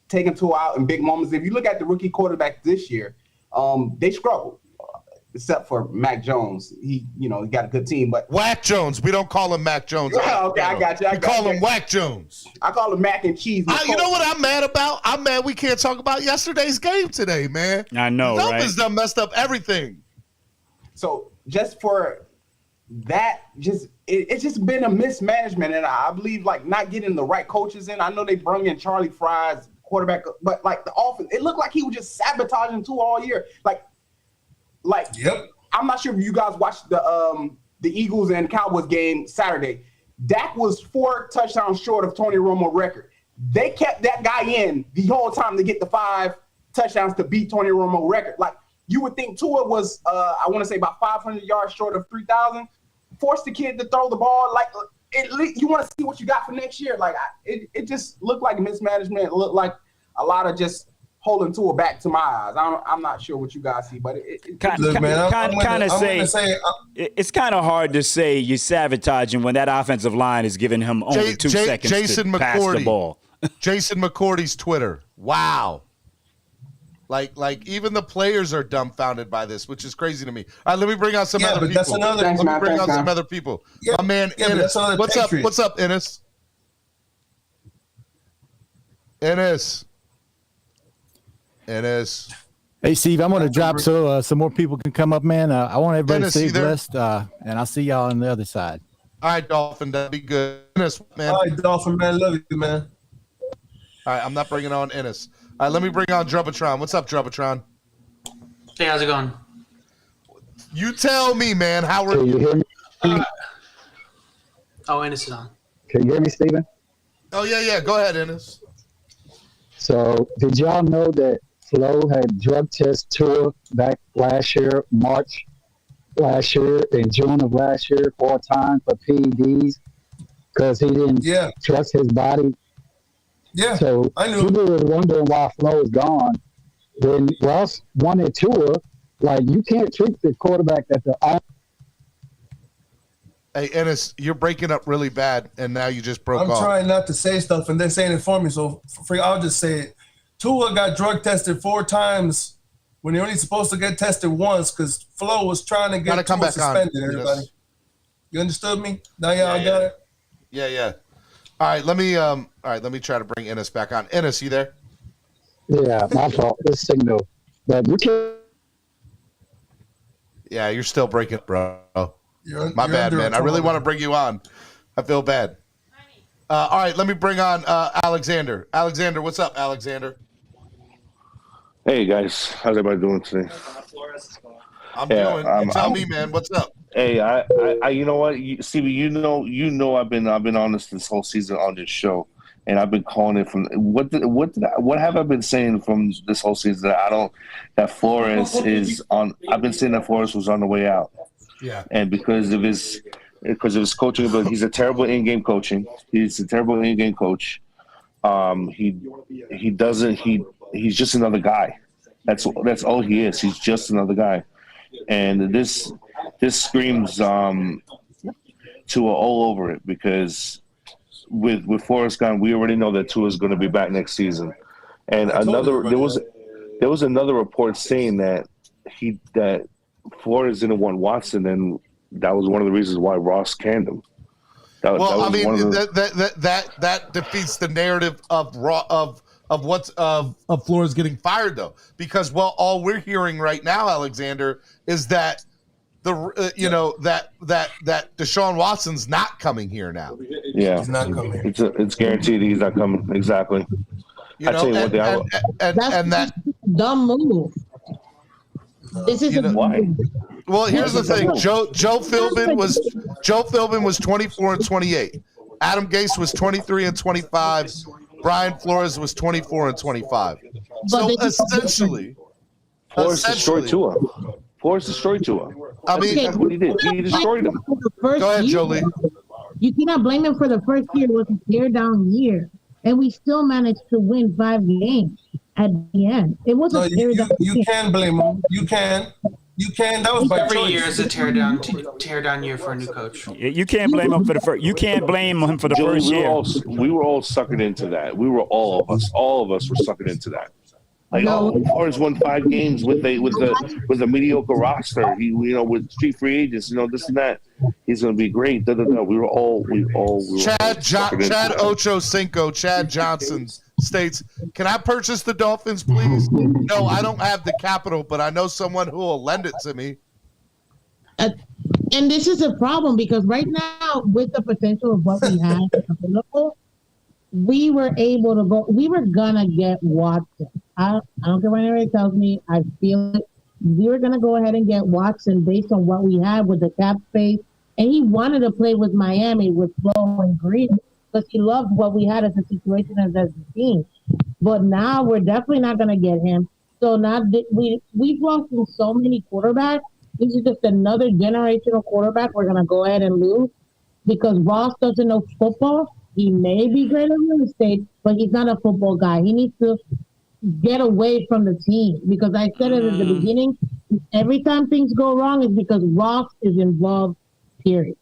taking Tua out in big moments. If you look at the rookie quarterback this year, they struggled. Except for Mac Jones. He got a good team. But Whack Jones. We don't call him Mac Jones. Okay, I got you. We call him Whack Jones. I call him Mac and Cheese. You know what I'm mad about? I'm mad we can't talk about yesterday's game today, man. I know, the Dolphins done messed up everything. So just for that, it's just been a mismanagement. And I believe, like, not getting the right coaches in. I know they brought in Charlie Fry's quarterback, but, like, the offense, it looked like he was just sabotaging Tua all year. Yep. I'm not sure if you guys watched the Eagles and Cowboys game Saturday. Dak was 4 touchdowns short of Tony Romo's record. They kept that guy in the whole time to get the 5 touchdowns to beat Tony Romo's record. Like, you would think Tua was, I want to say, about 500 yards short of 3,000. Forced the kid to throw the ball. Like, you want to see what you got for next year. Like, it just looked like mismanagement. It looked like a lot of just holding Tua back to my eyes. I'm not sure what you guys see, but it's kind of hard to say you're sabotaging when that offensive line is giving him only 2 seconds to pass the ball. Jason McCourty's Twitter. Wow. Like even the players are dumbfounded by this, which is crazy to me. All right, let me bring out some other people. Some other people. Yeah, my man Ennis. What's up, Ennis? Ennis. Hey, Steve, I'm going to drop so some more people can come up, man. I want everybody to stay blessed, and I'll see y'all on the other side. All right, Dolphin, that'd be good. Ennis, man. All right, Dolphin, man. Love you, man. All right, I'm not bringing on Ennis. All right, let me bring on Drubbatron. What's up, Drubbatron? Hey, how's it going? You tell me, man. How are you? Can you hear me? Ennis is on. Can you hear me, Steven? Oh, yeah. Go ahead, Ennis. So, did y'all know that Flo had drug test Tua back last year, March last year, in June of last year, 4 times for PEDs because he didn't trust his body? Yeah, so I knew. People were wondering why Flo is gone. When Ross wanted Tua, like, you can't treat the quarterback at the Hey, Ennis, you're breaking up really bad, and now you just broke off. I'm trying not to say stuff, and they're saying it for me, so I'll just say it. Tua got drug tested 4 times when he only supposed to get tested once because Flo was trying to get Tua suspended, everybody. Yes. You understood me? Now I got it? Yeah. All right, let me try to bring Ennis back on. Ennis, you there? Yeah, my fault. This signal. But you can't. Yeah, you're still breaking, bro. My bad, man. I really want to bring you on. I feel bad. All right, let me bring on Alexander. Alexander, what's up, Alexander? Hey, guys. How's everybody doing today? I'm doing. Tell me, man. What's up? Hey, I you know what, Stevie, you know, I've been honest this whole season on this show, and I've been calling it from what have I been saying from this whole season that Flores is on. I've been saying that Flores was on the way out. Yeah. And because of his coaching ability, he's a terrible in-game coaching. He's a terrible in-game coach. He's just another guy. That's all he is. He's just another guy. And this screams Tua all over it because with Flores gone, we already know that Tua is going to be back next season. And there was another report saying that Flores didn't want Watson, and that was one of the reasons why Ross canned him. That defeats the narrative of Flores getting fired, though, because all we're hearing right now, Alexander, is that that Deshaun Watson's not coming here now. Yeah, he's not coming. It's guaranteed he's not coming. Exactly. That's dumb move. This is why. Well, here's the thing. Joe Philbin was 24 and 28. Adam Gase was 23 and 25. Brian Flores was 24 and 25. So essentially, Flores destroyed Tua. I mean, that's what he did. He destroyed him. Go ahead, Jolie. You cannot blame him for the first year. It was a tear-down year, and we still managed to win 5 games at the end. It wasn't you can blame him. You can. You can. That was by Every choice. year is a tear down year for a new coach. You can't blame him for the first. You can't blame him for the first year. We were all sucking into that. All of us were sucking into that. Like, Flores won 5 games with a mediocre roster. He, with street free agents, this and that. He's going to be great. We were all. Chad Ocho Cinco. Chad Johnson states, "Can I purchase the Dolphins, please? No, I don't have the capital, but I know someone who will lend it to me." And this is a problem because right now, with the potential of what we have available, we were able to go. We were gonna get Watson. I don't care what anybody tells me. I feel it. We were gonna go ahead and get Watson based on what we have with the cap space, and he wanted to play with Miami with Flo and Green because he loved what we had as a situation as a team. But now we're definitely not gonna get him. So now we've lost so many quarterbacks. This is just another generational quarterback we're gonna go ahead and lose because Ross doesn't know football. He may be great at real estate, but he's not a football guy. He needs to get away from the team because I said it at the beginning. Every time things go wrong, it's because Ross is involved. Period.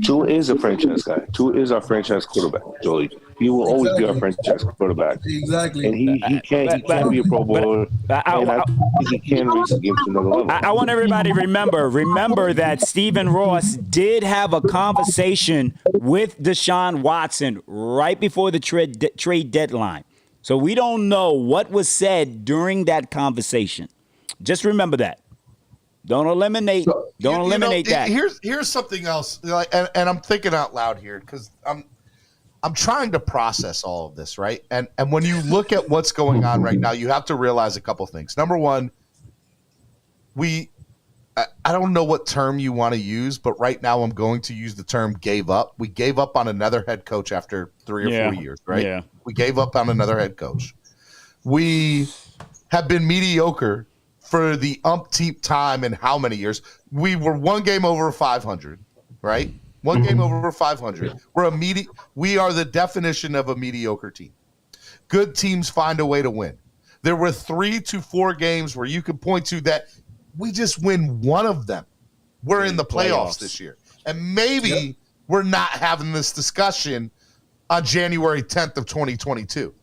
Tua is a franchise guy. Tua is our franchise quarterback, Joey. He will always be our franchise quarterback. Exactly. And he can be a Pro Bowler. I think he can reach the game to another level. I want everybody to remember that Stephen Ross did have a conversation with Deshaun Watson right before the trade deadline. So we don't know what was said during that conversation. Just remember that. Don't eliminate that. Here's something else, and I'm thinking out loud here because I'm trying to process all of this, right? And when you look at what's going on right now, you have to realize a couple things. Number one, I don't know what term you want to use, but right now I'm going to use the term gave up. We gave up on another head coach after 3 or 4 years, right? Yeah. We gave up on another head coach. We have been mediocre for the umpteenth time in how many years? We were 1 game over 500, right? 1 game over 500. We are the definition of a mediocre team. Good teams find a way to win. There were 3 to 4 games where you could point to that we just win one of them. We're in the playoffs this year. And maybe we're not having this discussion on January 10th of 2022.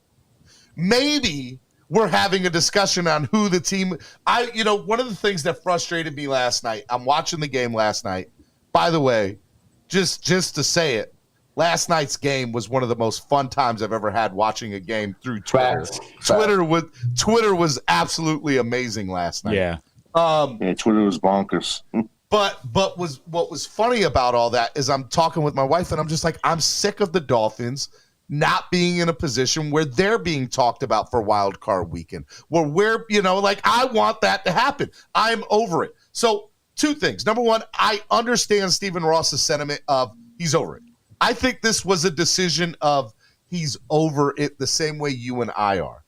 Maybe we're having a discussion on who the team. One of the things that frustrated me last night, I'm watching the game last night. By the way, just to say it, last night's game was one of the most fun times I've ever had watching a game through Twitter. Twitter was absolutely amazing last night. Yeah. Twitter was bonkers. But what was funny about all that is I'm talking with my wife and I'm just like, I'm sick of the Dolphins not being in a position where they're being talked about for wild card weekend, where I want that to happen. I'm over it. So 2 things. Number one, I understand Stephen Ross's sentiment of he's over it. I think this was a decision of he's over it the same way you and I are.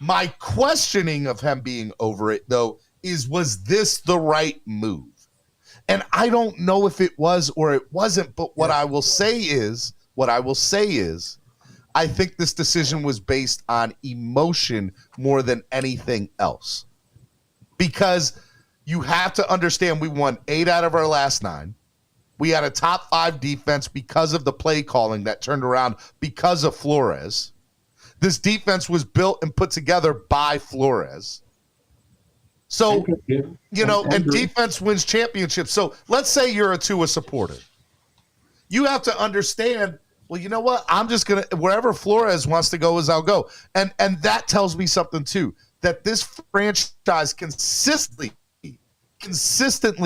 My questioning of him being over it, though, was this the right move? And I don't know if it was or it wasn't, but what I will say is, I think this decision was based on emotion more than anything else. Because you have to understand we won 8 out of our last 9. We had a top 5 defense because of the play calling that turned around because of Flores. This defense was built and put together by Flores. So, and defense wins championships. So let's say you're a Tua supporter. You have to understand, well, you know what? I'm just going to, wherever Flores wants to go is I'll go. And that tells me something too, that this franchise consistently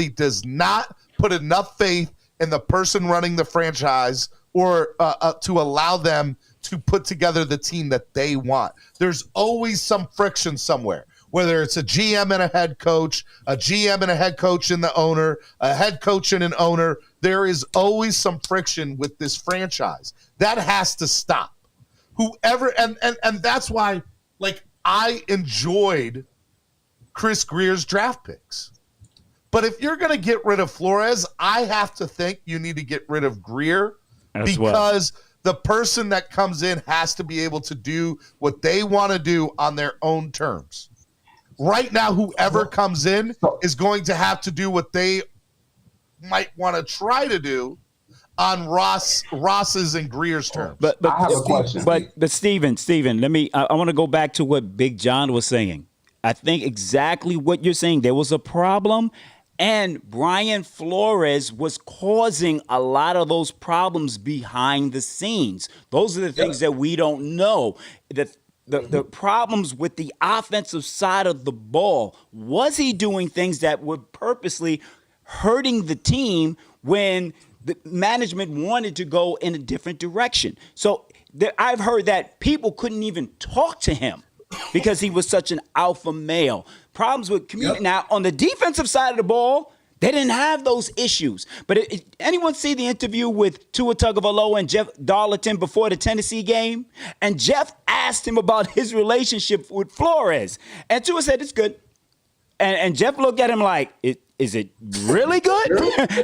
does not put enough faith in the person running the franchise or to allow them to put together the team that they want. There's always some friction somewhere, whether it's a GM and a head coach, a GM and a head coach and the owner, a head coach and an owner. There is always some friction with this franchise. That has to stop. Whoever, and that's why, I enjoyed Chris Greer's draft picks. But if you're going to get rid of Flores, I have to think you need to get rid of Greer because the person that comes in has to be able to do what they want to do on their own terms. right now, whoever comes in is going to have to do what they might want to try to do on Ross's and Greer's terms. But I have a question. But Steven, I want to go back to what Big John was saying. I think exactly what you're saying. There was a problem, and Brian Flores was causing a lot of those problems behind the scenes. Those are the things that we don't know. The problems with the offensive side of the ball. Was he doing things that were purposely hurting the team when the management wanted to go in a different direction? So I've heard that people couldn't even talk to him because he was such an alpha male. Problems with community. Now, on the defensive side of the ball, they didn't have those issues. But anyone see the interview with Tua Tagovailoa and Jeff Darlington before the Tennessee game? And Jeff asked him about his relationship with Flores. And Tua said, it's good. And Jeff looked at him like, is it really good?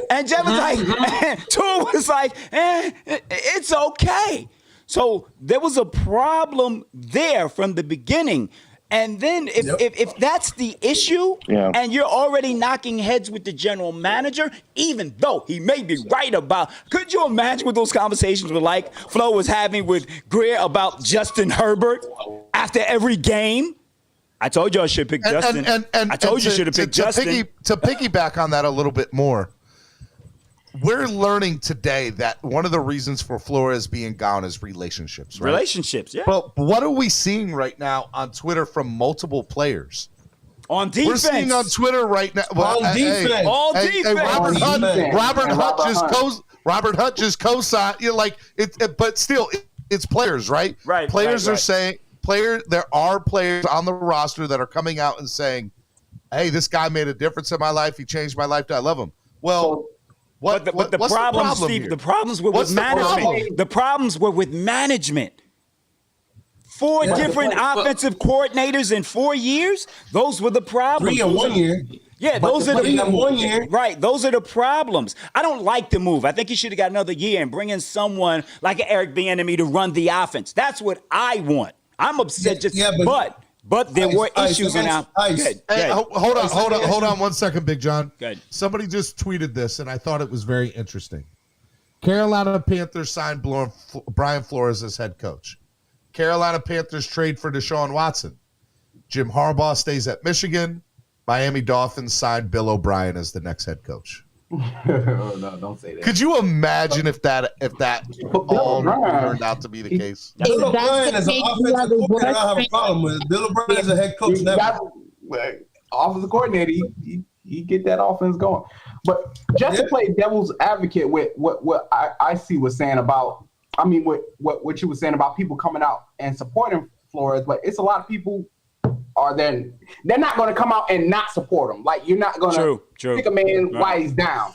And Jeff was like, Tua was like, it's okay. So there was a problem there from the beginning. And then if that's the issue and you're already knocking heads with the general manager, even though he may be right about, could you imagine what those conversations were like Flo was having with Greer about Justin Herbert after every game? I told you I should pick Justin. I told you should have picked Justin. To piggyback on that a little bit more, we're learning today that one of the reasons for Flores being gone is relationships. Right? Relationships, yeah. But what are we seeing right now on Twitter from multiple players? On defense. We're seeing on Twitter right now. Well, defense. All defense. Robert Hunt just co-signed. You're like, but still, it's players, right? Right. Players are saying. There are players on the roster that are coming out and saying, "Hey, this guy made a difference in my life. He changed my life. I love him." Well, but the problem, Steve, the problems were with management. The problems were with management. Four different offensive coordinators in 4 years. Those were the problems. 3 in 1 year. Yeah, those are the 1 year. Right, those are the problems. I don't like the move. I think he should have got another year and bring in someone like Eric Bieniemy to run the offense. That's what I want. I'm upset, but there were issues in our. Hold on 1 second, Big John. Good. Somebody just tweeted this, and I thought it was very interesting. Carolina Panthers signed Brian Flores as head coach. Carolina Panthers trade for Deshaun Watson. Jim Harbaugh stays at Michigan. Miami Dolphins signed Bill O'Brien as the next head coach. No, don't say that. Could you imagine if that all turned out to be the case? Bill O'Brien as an offensive coordinator, I don't have a problem with it. Bill O'Brien as a head coach, never. Offensive coordinator, he get that offense going. But just to play devil's advocate with what I see was saying about, what you were saying about people coming out and supporting Flores, but it's a lot of people they're not going to come out and not support him. Like, you're not going to pick a man while he's down.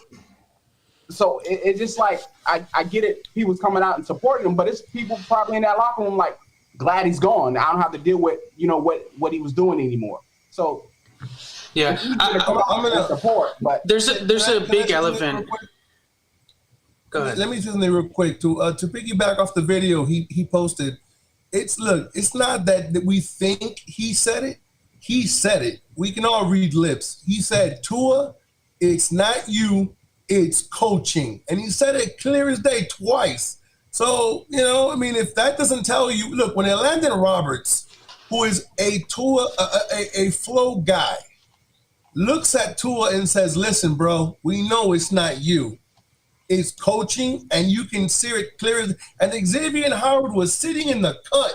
So it's just like, I get it. He was coming out and supporting him, but it's people probably in that locker room like, glad he's gone. I don't have to deal with, what he was doing anymore. So yeah, I'm going to support, but there's a big elephant. Go ahead. Let me just say real quick to piggyback off the video he posted. It's not that we think he said it. He said it. We can all read lips. He said, Tua, it's not you, it's coaching. And he said it clear as day twice. So, if that doesn't tell you, look, when Landon Roberts, who is a Tua, a flow guy, looks at Tua and says, listen, bro, we know it's not you. It's coaching, and you can see it clear. And Xavier Howard was sitting in the cut,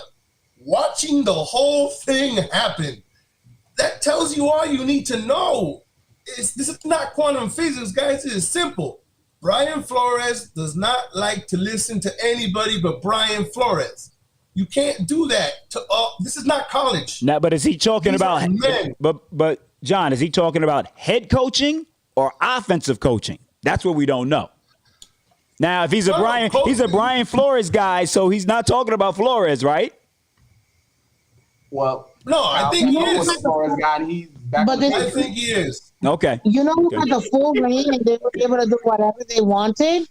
watching the whole thing happen. That tells you all you need to know. This is not quantum physics, guys. It is simple. Brian Flores does not like to listen to anybody but Brian Flores. You can't do that. This is not college. Now, but is he talking about? But John, is he talking about head coaching or offensive coaching? That's what we don't know. Now, if he's a Brian Flores guy, so he's not talking about Flores, right? Well, no, I think he is. Flores guy, and he's back. But I think he is. Okay. Who had the full reign and they were able to do whatever they wanted?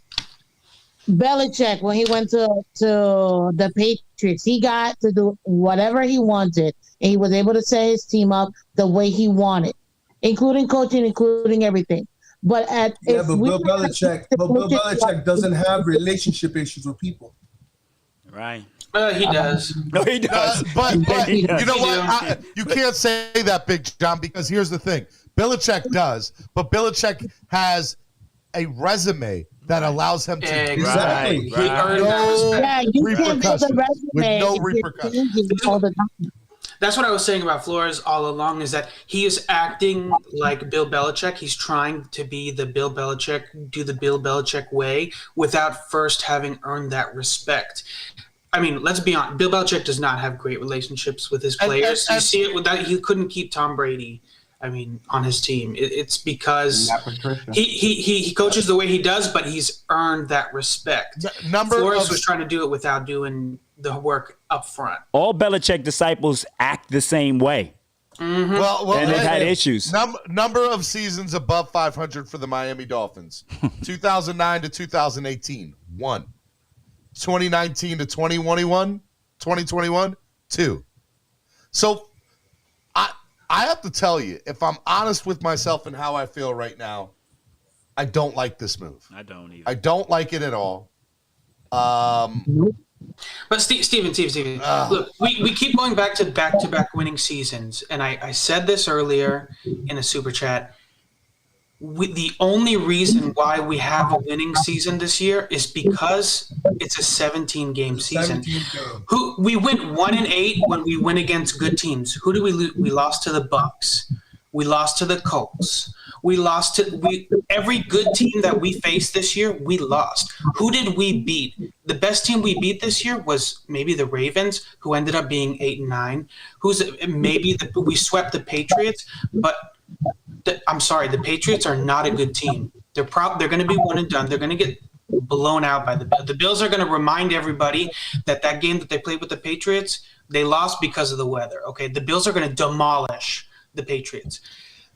Belichick, when he went to the Patriots, he got to do whatever he wanted, and he was able to set his team up the way he wanted, including coaching, including everything. But Bill Belichick doesn't have relationship issues with people. Right. He does. No, he does. But you know what? You can't say that, Big John, because here's the thing. Belichick does, but Belichick has a resume that allows him to exactly. You can't build a resume with no repercussions all the time. That's what I was saying about Flores all along, is that he is acting like Bill Belichick. He's trying to be the Bill Belichick, do the Bill Belichick way without first having earned that respect. I mean, let's be honest. Bill Belichick does not have great relationships with his players. You see it with that. He couldn't keep Tom Brady, on his team. It's because he coaches the way he does, but he's earned that respect. Flores was trying to do it without doing the work up front. All Belichick disciples act the same way. Mm-hmm. Well, and they've had issues. Number of seasons above 500 for the Miami Dolphins. 2009 to 2018, 1. 2019 to 2021, 2. So I have to tell you, if I'm honest with myself and how I feel right now, I don't like this move. I don't either. I don't like it at all. But Steven, look, we keep going back to back-to-back winning seasons, and I said this earlier in a super chat. The only reason why we have a winning season this year is because it's a 17-game season. We went 1-8 when we win against good teams. Who do we lose? We lost to the Bucs. We lost to the Colts. We lost to every good team that we faced this year. We lost. Who did we beat? The best team we beat this year was maybe the Ravens, who ended up being 8-9. We swept the Patriots, but. I'm sorry, the Patriots are not a good team. They're going to be one and done. They're going to get blown out by the Bills. The Bills are going to remind everybody that game that they played with the Patriots, they lost because of the weather. Okay, the Bills are going to demolish the Patriots.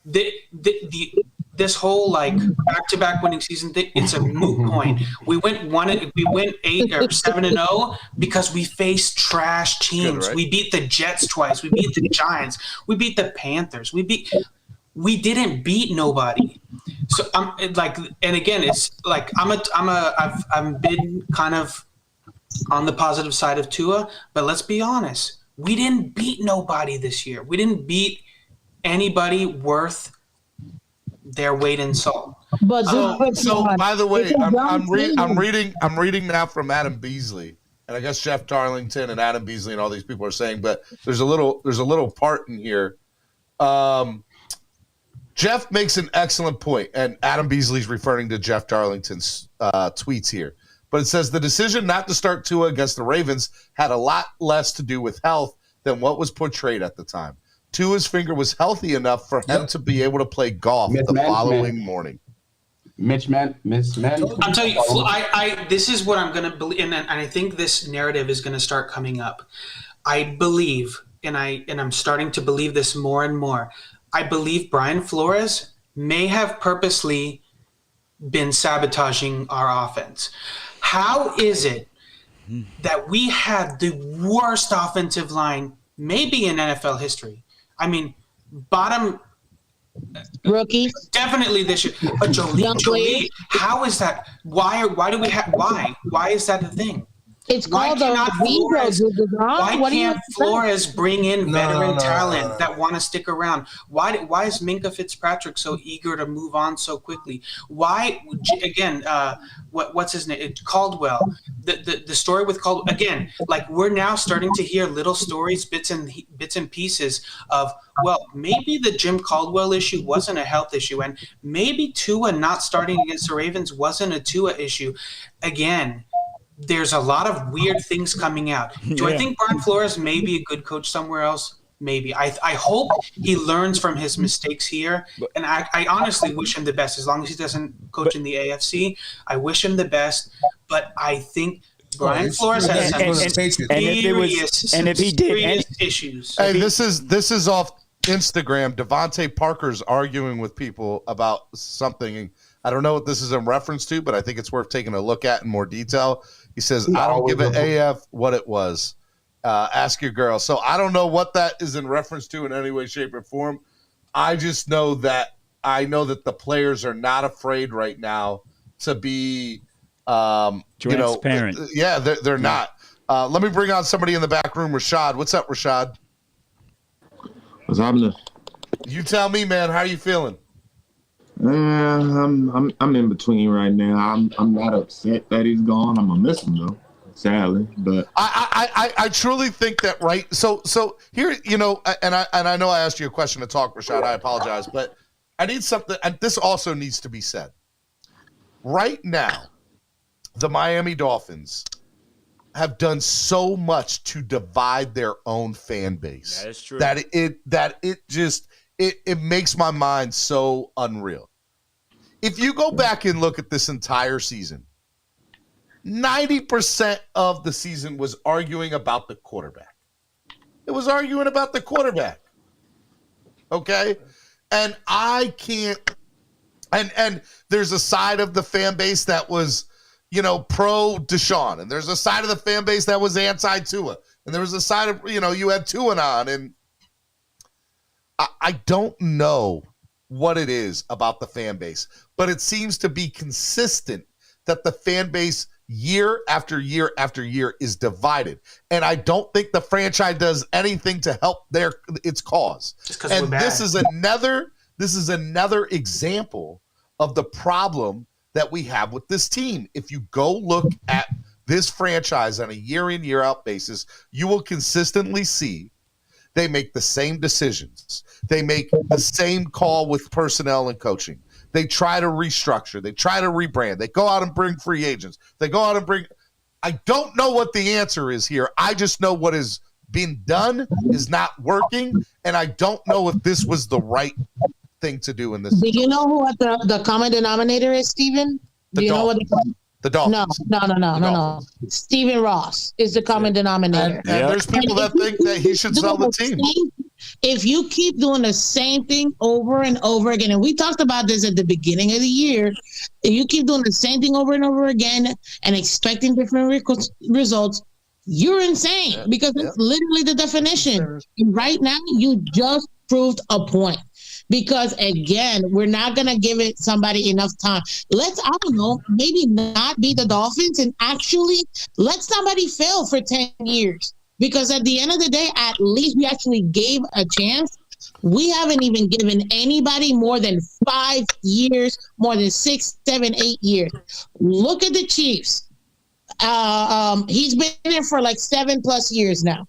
This whole back-to-back winning season thing, it's a moot point. We went 8 or 7-0 because we faced trash teams. Good, right? We beat the Jets twice. We beat the Giants. We beat the Panthers. We didn't beat nobody. So and again, it's like I've been kind of on the positive side of Tua, but let's be honest, we didn't beat nobody this year. We didn't beat anybody worth their weight in salt. So by the way, I'm reading now from Adam Beasley, and I guess Jeff Darlington and Adam Beasley and all these people are saying, but there's a little part in here. Jeff makes an excellent point, and Adam Beasley's referring to Jeff Darlington's tweets here. But it says the decision not to start Tua against the Ravens had a lot less to do with health than what was portrayed at the time. Tua's finger was healthy enough for him to be able to play golf following morning. I'm telling you, this is what I'm going to believe, and I think this narrative is going to start coming up. I believe, and I'm starting to believe this more and more. I believe Brian Flores may have purposely been sabotaging our offense. How is it that we had the worst offensive line maybe in NFL history? I mean, bottom rookie definitely this year. But Jolie, how is that? Why is that the thing? It's called Why can't Flores bring in veteran talent that want to stick around? Why is Minka Fitzpatrick so eager to move on so quickly? Why again? What's his name? Caldwell. The story with Caldwell again. We're now starting to hear little stories, bits and pieces of maybe the Jim Caldwell issue wasn't a health issue, and maybe Tua not starting against the Ravens wasn't a Tua issue. Again. There's a lot of weird things coming out. Do I think Brian Flores may be a good coach somewhere else? Maybe. I hope he learns from his mistakes here. And I honestly wish him the best. As long as he doesn't coach in the AFC, I wish him the best. But I think Brian Flores has serious issues. Hey, this is off Instagram. Devontae Parker's arguing with people about something. I don't know what this is in reference to, but I think it's worth taking a look at in more detail. He says, I don't give an AF what it was. Ask your girl. So I don't know what that is in reference to in any way, shape, or form. I just know that the players are not afraid right now to be transparent. They're not. Let me bring on somebody in the back room, Rashad. What's up, Rashad? What's happening? You tell me, man. How are you feeling? I'm in between right now. I'm not upset that he's gone. I'm gonna miss him though, sadly. But I truly think that, right. So here, and I know I asked you a question to talk, Rashad. I apologize, but I need something, and this also needs to be said. Right now, the Miami Dolphins have done so much to divide their own fan base. That is true. It makes my mind so unreal. If you go back and look at this entire season, 90% of the season was arguing about the quarterback. It was arguing about the quarterback. Okay? And I can't and there's a side of the fan base that was, pro Deshaun, and there's a side of the fan base that was anti-Tua, and there was a side of, you had Tua on, and I don't know what it is about the fan base, but it seems to be consistent that the fan base year after year after year is divided. And I don't think the franchise does anything to help its cause. And this is another example of the problem that we have with this team. If you go look at this franchise on a year in, year out basis, you will consistently see they make the same decisions. They make the same call with personnel and coaching. They try to restructure. They try to rebrand. They go out and bring free agents. They go out and bring – I don't know what the answer is here. I just know what is being done is not working, and I don't know if this was the right thing to do in this. Do you know what the common denominator is, Steven? Do you know what the Dolphins. No. Stephen Ross is the common denominator. And there's people that think that he should sell the team. If you keep doing the same thing over and over again, and we talked about this at the beginning of the year, if you keep doing the same thing over and over again and expecting different results, you're insane because it's literally the definition. And right now, you just proved a point. Because, again, we're not going to give it somebody enough time. I don't know, maybe not be the Dolphins and actually let somebody fail for 10 years. Because at the end of the day, at least we actually gave a chance. We haven't even given anybody more than 5 years, more than 6, 7, 8 years. Look at the Chiefs. He's been there for like 7+ years now.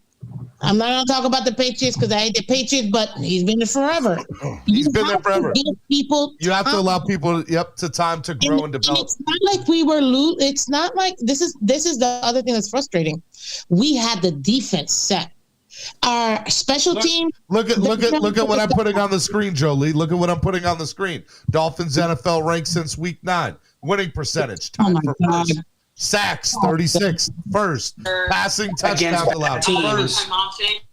I'm not going to talk about the Patriots because I hate the Patriots, but he's been there forever. He's been there forever. You have to allow people to time to grow and develop. It's not like we were It's not like this is the other thing that's frustrating. We had the defense set. Our special team. Look at what I'm putting on the screen, Jolie. Look at what I'm putting on the screen. Dolphins NFL ranked since week 9. Winning percentage. Oh my God. First. Sacks, 36, first. Passing touchdowns allowed, first.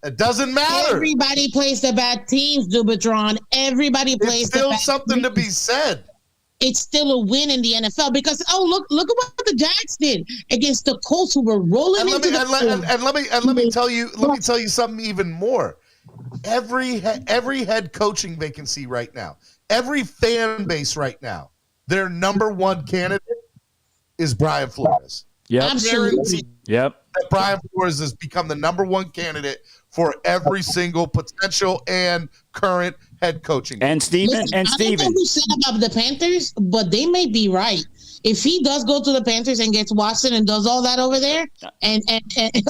It doesn't matter. Everybody plays the bad teams, Dubitron. Everybody plays the bad teams. It's still something to be said. It's still a win in the NFL because, look at what the Jags did against the Colts who were rolling into let me tell you something even more. Every head coaching vacancy right now, every fan base right now, their number one candidate is Brian Flores. Yep. Absolutely. Yep. That Brian Flores has become the number one candidate for every single potential and current head coaching. And Steven. I don't know who said about the Panthers, but they may be right. If he does go to the Panthers and gets Watson and does all that over there, and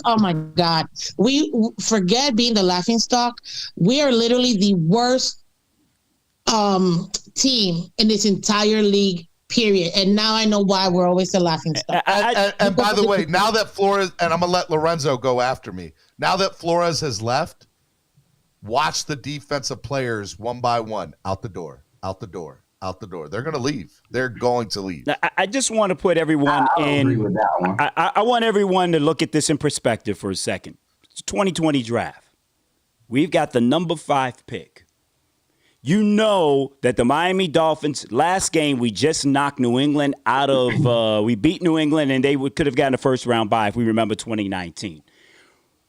oh my God, we forget being the laughingstock. We are literally the worst team in this entire league. Period. And now I know why we're always the laughing stock. And by the way, now that Flores, and I'm going to let Lorenzo go after me. Now that Flores has left, watch the defensive players one by one out the door. They're going to leave. They're going to leave. I just want to put everyone in. Agree with that one. I want everyone to look at this in perspective for a second. It's 2020 draft. We've got the number 5 pick. you know that the Miami Dolphins, last game, we just knocked New England out of we beat New England, and they could have gotten a first-round bye if we remember 2019.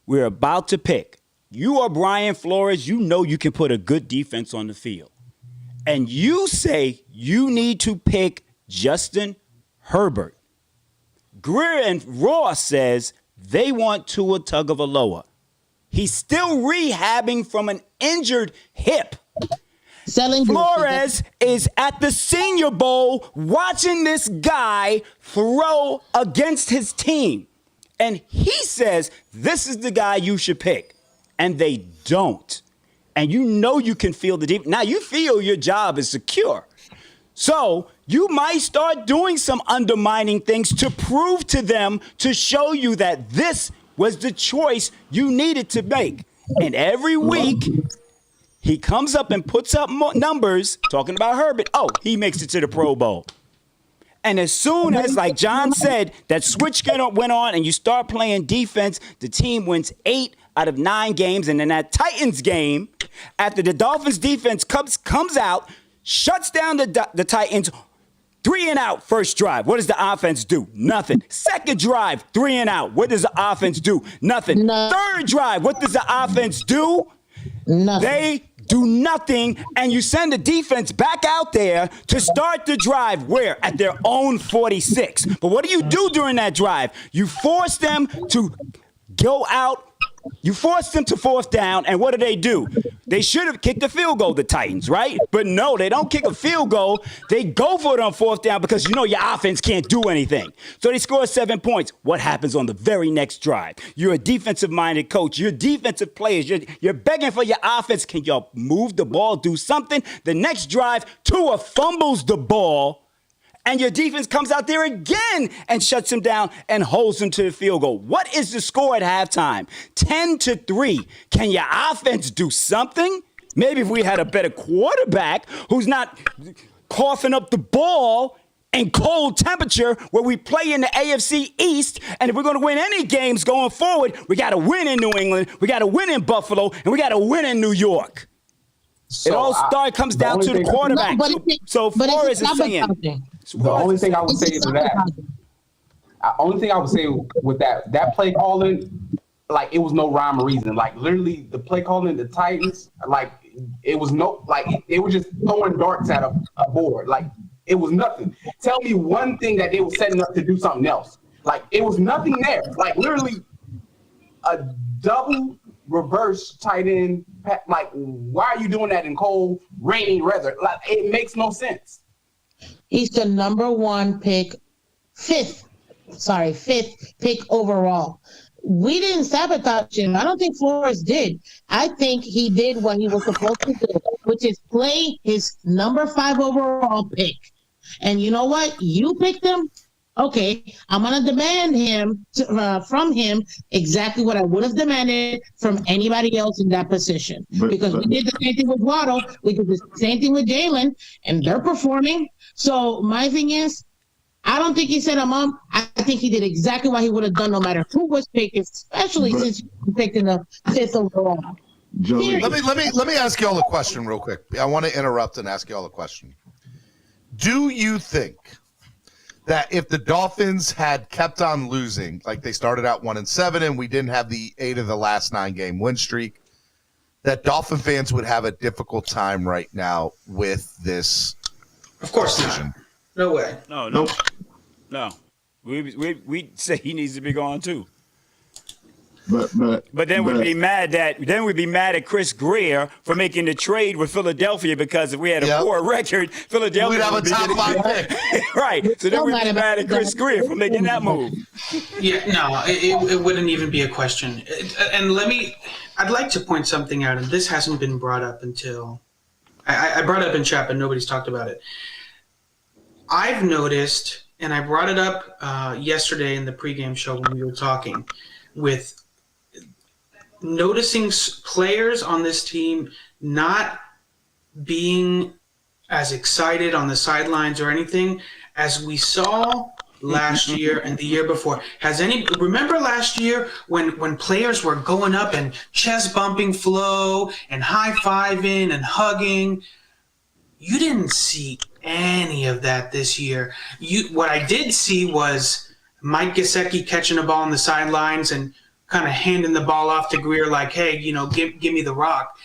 We're about to pick. You are Brian Flores. You know you can put a good defense on the field. And you say you need to pick Justin Herbert. Greer and Ross says they want Tua Tagovailoa. He's still rehabbing from an injured hip. Flores is at the Senior Bowl watching this guy throw against his team. And he says, this is the guy you should pick. And they don't. And you know you can feel the deep. Now you feel your job is secure. So you might start doing some undermining things to prove to them, to show you that this was the choice you needed to make. And every week, he comes up and puts up numbers talking about Herbert. Oh, he makes it to the Pro Bowl. And as soon as, like John said, that switch went on and you start playing defense, the team wins 8 out of 9 games. And in that Titans game, after the Dolphins defense comes out, shuts down the Titans, 3 and out, first drive. What does the offense do? Nothing. Second drive, 3 and out. What does the offense do? Nothing. Third drive, what does the offense do? Nothing. They do nothing, and you send the defense back out there to start the drive where? At their own 46. But what do you do during that drive? You force them to go out. You force them to fourth down, and what do? They should have kicked the field goal, the Titans, right? But no, they don't kick a field goal. They go for it on fourth down because you know your offense can't do anything. So they score 7 points. What happens on the very next drive? You're a defensive-minded coach. You're defensive players. You're begging for your offense. Can y'all move the ball, do something? The next drive, Tua fumbles the ball, and your defense comes out there again and shuts him down and holds him to the field goal. What is the score at halftime? 10-3. Can your offense do something? Maybe if we had a better quarterback who's not coughing up the ball in cold temperature where we play in the AFC East, and if we're going to win any games going forward, we got to win in New England, we got to win in Buffalo, and we got to win in New York. So it all comes down to the quarterback. So Flores is saying... The only thing I would say is that. Only thing I would say with that play calling, like it was no rhyme or reason. Like literally, the play calling the Titans, like it was they were just throwing darts at a board. Like it was nothing. Tell me one thing that they were setting up to do something else. Like it was nothing there. Like literally, a double reverse tight end. Like why are you doing that in cold, rainy weather? Like it makes no sense. He's the number 1 pick, fifth pick overall. We didn't sabotage him. I don't think Flores did. I think he did what he was supposed to do, which is play his number 5 overall pick. And you know what? You picked him. Okay, I'm going to demand from him exactly what I would have demanded from anybody else in that position. Because we did the same thing with Waddle. We did the same thing with Jalen, and they're performing. So my thing is, I don't think he said I'm on. I think he did exactly what he would have done no matter who was picked, especially since you picked in the 5th overall. Let me ask you all a question real quick. I want to interrupt and ask you all a question. Do you think that if the Dolphins had kept on losing, like they started out 1-7 and we didn't have the 8 of the last 9 game win streak, that Dolphin fans would have a difficult time right now with this? Of course decision? Not. No way. No. We'd say he needs to be gone too. But then we'd be mad at Chris Greer for making the trade with Philadelphia, because if we had a poor record, Philadelphia would have a top 5 pick. Right. So then we'd be mad at Chris Greer for making that move. Yeah, no, it wouldn't even be a question. And I'd like to point something out, and this hasn't been brought up until I brought it up in chat, but nobody's talked about it. I've noticed, and I brought it up yesterday in the pregame show when we were talking, with noticing players on this team not being as excited on the sidelines or anything as we saw last year and the year before. Remember last year when players were going up and chest bumping Flo and high-fiving and hugging? You didn't see any of that this year. What I did see was Mike Gesicki catching a ball on the sidelines and kind of handing the ball off to Greer like, hey, give me the rock.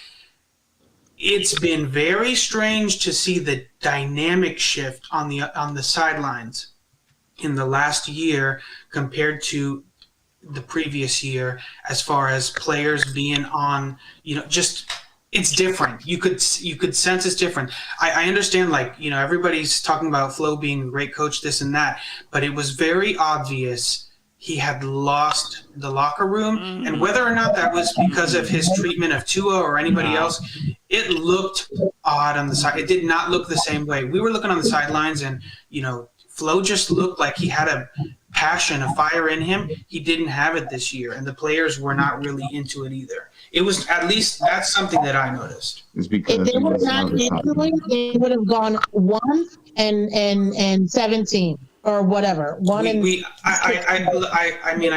It's been very strange to see the dynamic shift on the sidelines in the last year compared to the previous year, as far as players being on, just it's different. You could sense it's different. I understand, everybody's talking about Flo being a great coach, this and that, but it was very obvious he had lost the locker room, and whether or not that was because of his treatment of Tua or anybody else, it looked odd on the side. It did not look the same way. We were looking on the sidelines, and Flo just looked like he had a passion, a fire in him. He didn't have it this year, and the players were not really into it either. It was, at least that's something that I noticed. If they were not into it, they would have gone 1-17 or whatever. I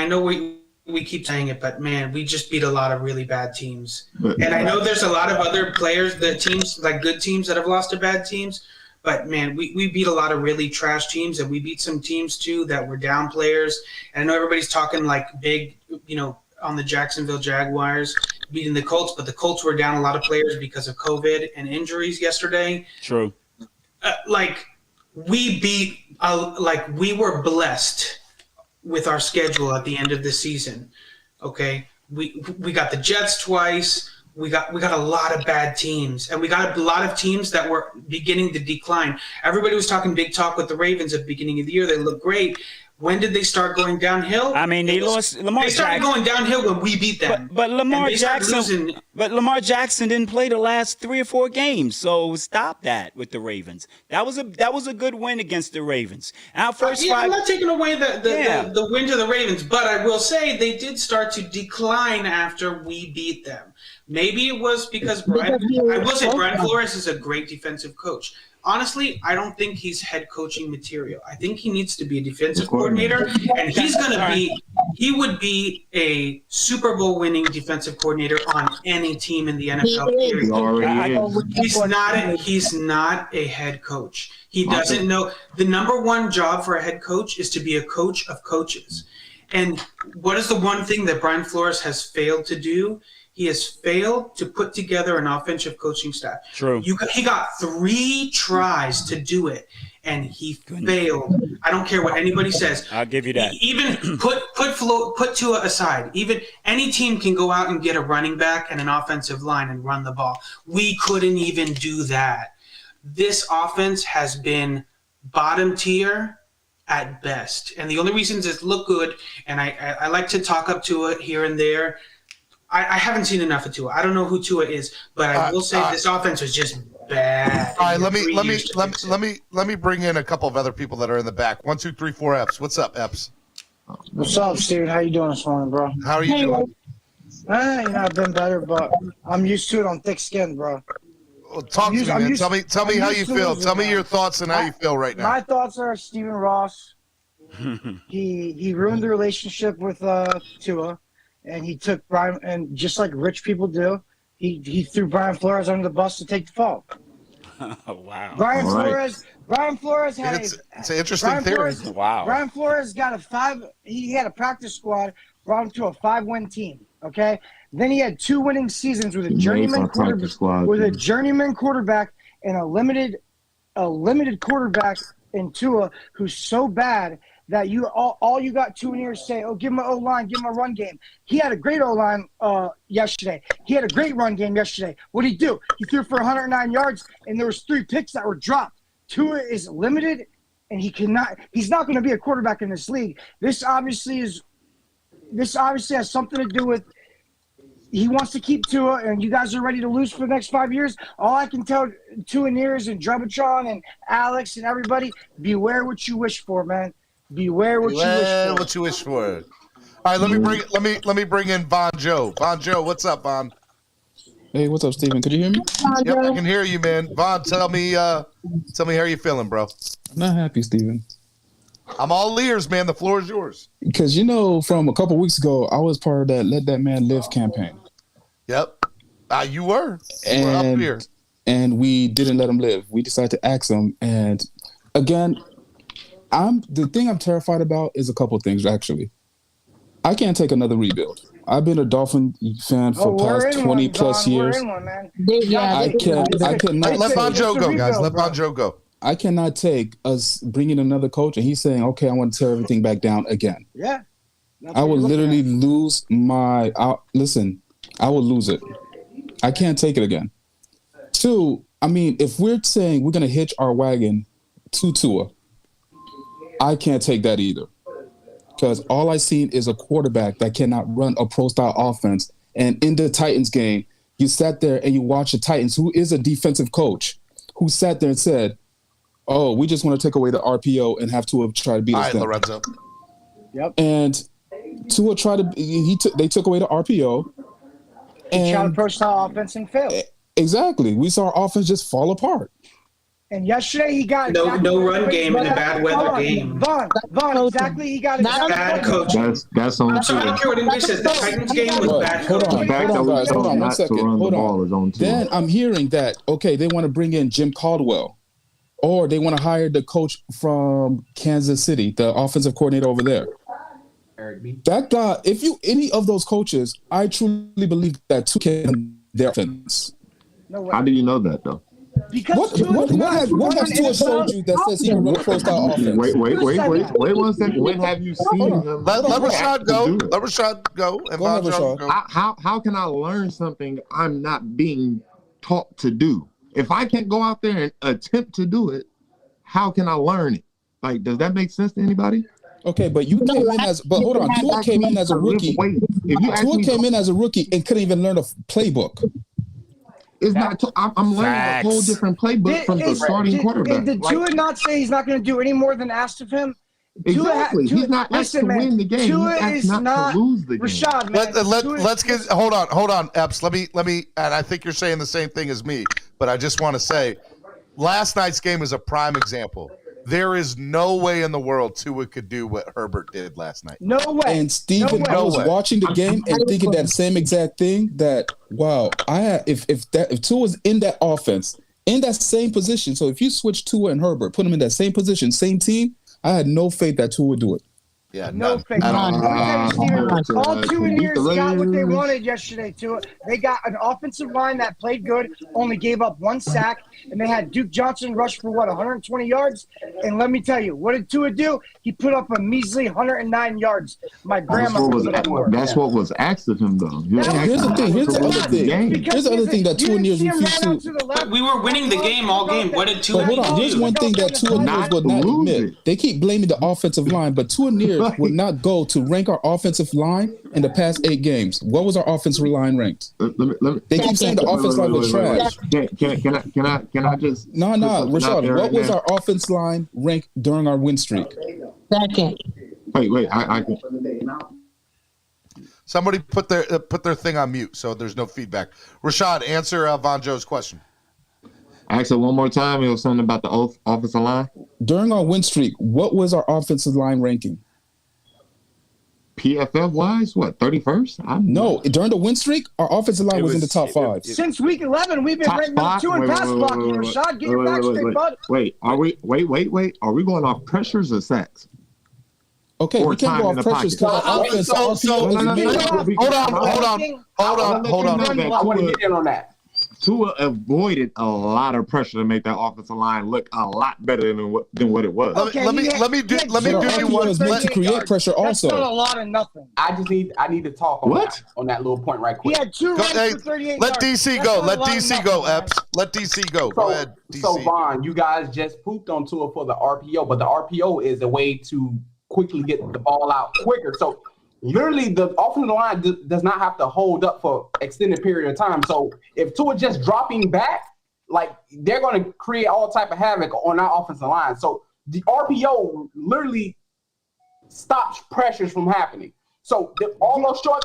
know we keep saying it, but man, we just beat a lot of really bad teams. And I know there's a lot of other players, the teams, like good teams that have lost to bad teams. But man, we beat a lot of really trash teams, and we beat some teams too that were down players. And I know everybody's talking like big, on the Jacksonville Jaguars beating the Colts, but the Colts were down a lot of players because of COVID and injuries yesterday. True. We were blessed with our schedule at the end of the season. Okay, we got the Jets twice. We got a lot of bad teams, and we got a lot of teams that were beginning to decline. Everybody was talking big talk with the Ravens at the beginning of the year. They looked great. When did they start going downhill? I mean, they lost. They started going downhill when we beat them. But Lamar Jackson didn't play the last 3 or 4 games, so stop that with the Ravens. That was a good win against the Ravens. Our first I'm not taking away the win to the Ravens, but I will say they did start to decline after we beat them. Maybe it was because Brian Flores is a great defensive coach. Honestly, I don't think he's head coaching material. I think he needs to be a defensive coordinator, and he would be a Super Bowl winning defensive coordinator on any team in the NFL. He's not a head coach. He doesn't know. The number one job for a head coach is to be a coach of coaches. And what is the one thing that Brian Flores has failed to do? He has failed to put together an offensive coaching staff. True. He got 3 tries to do it, and he failed. I don't care what anybody says. I'll give you that. Even put Tua aside. Even any team can go out and get a running back and an offensive line and run the ball. We couldn't even do that. This offense has been bottom tier at best, and the only reasons it look good, and I like to talk up Tua here and there. I haven't seen enough of Tua. I don't know who Tua is, but I will say this offense was just bad. All right, let me bring in a couple of other people that are in the back. 1, 2, 3, 4 Eps. What's up, Eps? What's up, Steven? How you doing this morning, bro? How are you doing? I've been better, but I'm used to it on thick skin, bro. Well, talk to me, man. Tell me how you feel. Tell me your thoughts and how you feel right now. My thoughts are Stephen Ross. he ruined the relationship with Tua. And he took Brian, and just like rich people do, he threw Brian Flores under the bus to take the fall. Oh, wow. Brian Flores had it's an interesting theory. Wow. Brian Flores got he had a practice squad, brought him to a 5-win team. Okay. Then he had 2 winning seasons with a journeyman quarterback and a limited quarterback in Tua, who's so bad that all you got 2 years say, oh, give him an O-line, give him a run game. He had a great O-line yesterday. He had a great run game yesterday. What did he do? He threw for 109 yards, and there was 3 picks that were dropped. Tua is limited, and he's not going to be a quarterback in this league. This obviously has something to do with he wants to keep Tua, and you guys are ready to lose for the next 5 years. All I can tell Tua Nears and Drebitron and Alex and everybody, beware what you wish for, man. Beware what you wish for. All right, let me bring in Von Joe. Von Joe, what's up, Von? Hey, what's up, Steven? Could you hear me? Yep, I can hear you, man. Von, tell me how you feeling, bro. I'm not happy, Steven. I'm all ears, man. The floor is yours. Because from a couple weeks ago, I was part of that "Let That Man Live" campaign. Yep, you were. And up here. and we didn't let him live. We decided to axe him. And again, the thing I'm terrified about is a couple of things, actually. I can't take another rebuild. I've been a Dolphin fan for past 20 plus years. I cannot. Let Bonjo go, guys. Let Bonjo go. I cannot take us bringing another coach and he's saying, okay, I want to tear everything back down again. Yeah. I would literally lose my listen, I would lose it. I can't take it again. Two, I mean, if we're saying we're going to hitch our wagon to Tua, I can't take that either. Because all I've seen is a quarterback that cannot run a pro-style offense. And in the Titans game, you sat there and you watched the Titans, who is a defensive coach, who sat there and said, oh, we just want to take away the RPO and have Tua try to beat us. All right, Lorenzo. Yep. And Tua tried to they took away the RPO. He tried to pro-style offense and failed. Exactly. We saw our offense just fall apart. And yesterday he got no run game in a bad weather game. Vaughn, exactly. He got bad coaching. That's on. I don't care what anybody says. The Titans game was bad coaching. Hold on 1 second. Hold on. Then I'm hearing that they want to bring in Jim Caldwell, or they want to hire the coach from Kansas City, the offensive coordinator over there. That guy, any of those coaches, I truly believe that Tua can their offense. How do you know that though? Because what has Tua showed you that says he can run a pro-style offense? Wait 1 second. When have you seen him? Let Rashad go. Let Rashad go. And go ahead, Rashad. How can I learn something I'm not being taught to do? If I can't go out there and attempt to do it, how can I learn it? Like, does that make sense to anybody? Okay, but hold on. Tua came in as a rookie. Tua came in as a rookie and couldn't even learn a playbook. It's not. I'm learning a whole different playbook from the starting quarterback. Did Tua not say he's not going to do any more than asked of him? Exactly. He's not asked to win the game. Tua He's asked not to lose the game. Rashad, man. Let's get. Hold on, Epps. Let me. And I think you're saying the same thing as me, but I just want to say, last night's game is a prime example. There is no way in the world Tua could do what Herbert did last night. No way. And Steven, I was watching the game and thinking that same exact thing. That wow, if Tua was in that offense, in that same position. So if you switch Tua and Herbert, put them in that same position, same team, I had no faith that Tua would do it. Yeah, no faith. All Tua and Ears got what they wanted yesterday. Tua, they got an offensive line that played good, only gave up 1 sack, and they had Duke Johnson rush for 120 yards. And let me tell you, what did Tua do? He put up a measly 109 yards. My grandma. That's what was asked of him, though. Here's the thing. Here's the other thing that Tua and Ears refused to. We were winning the game all game. What did Tua do? Hold on. Here's one thing that Tua and Ears would not admit. They keep blaming the offensive line, but Tua and Ears would not go to rank our offensive line in the past 8 games. What was our offensive line ranked? They keep saying the offensive line was trash. Can I just Rashad, what was our offensive line ranked during our win streak? Second. Wait, I can. Somebody put their thing on mute so there's no feedback. Rashad, answer Von Joe's question. Ask it one more time. It was something about the offensive line. During our win streak, what was our offensive line ranking? PFF wise, what, 31st? No, during the win streak, our offensive line was in the top 5. Since week 11, we've been ranked number 2 in pass blocking. Rashad, get your back straight, bud. Wait. Are we going off pressures or sacks? Okay, we can't go off pressures because our offense. Hold on. I want to get in on that. Tua avoided a lot of pressure to make that offensive line look a lot better than what it was. Let me do you one. Was meant to create pressure also. That's not a lot of nothing. I need to talk on that little point right quick. He had 2 runs for 38 Let yards. DC go. Let DC go, Epps. Let DC go. Go ahead, DC. So Vaughn, you guys just pooped on Tua for the RPO, but the RPO is a way to quickly get the ball out quicker. So literally, the offensive line does not have to hold up for extended period of time. So if Tua just dropping back, like they're going to create all type of havoc on our offensive line. So the RPO literally stops pressures from happening. So all those short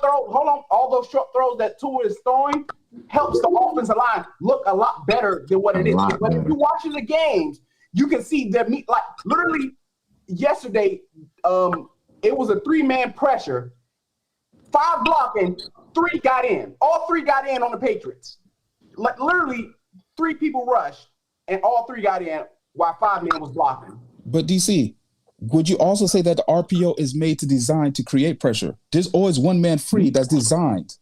throws that Tua is throwing helps the offensive line look a lot better than what it is. But if you're watching the games, you can see that like literally yesterday. It was a 3-man pressure, 5 blocking, 3 got in. All 3 got in on the Patriots. Like literally 3 people rushed, and all 3 got in while 5 men was blocking. But DC, would you also say that the RPO is made to design to create pressure? There's always one man free that's designed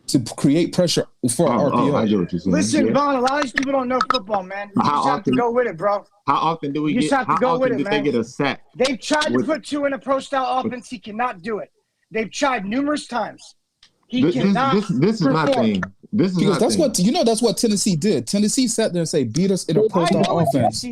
to create pressure for RPO. I get what you're saying. Listen, Vaughn, a lot of these people don't know football, man. You just have to go with it, bro. How often do we you get? Just have to how go often with it, did man. they get a sack? They've tried to put Tua in a pro-style offense. He cannot do it. They've tried numerous times. He cannot. This is my thing. This is because that's what Tennessee did. Tennessee sat there and say, beat us in a pro-style offense.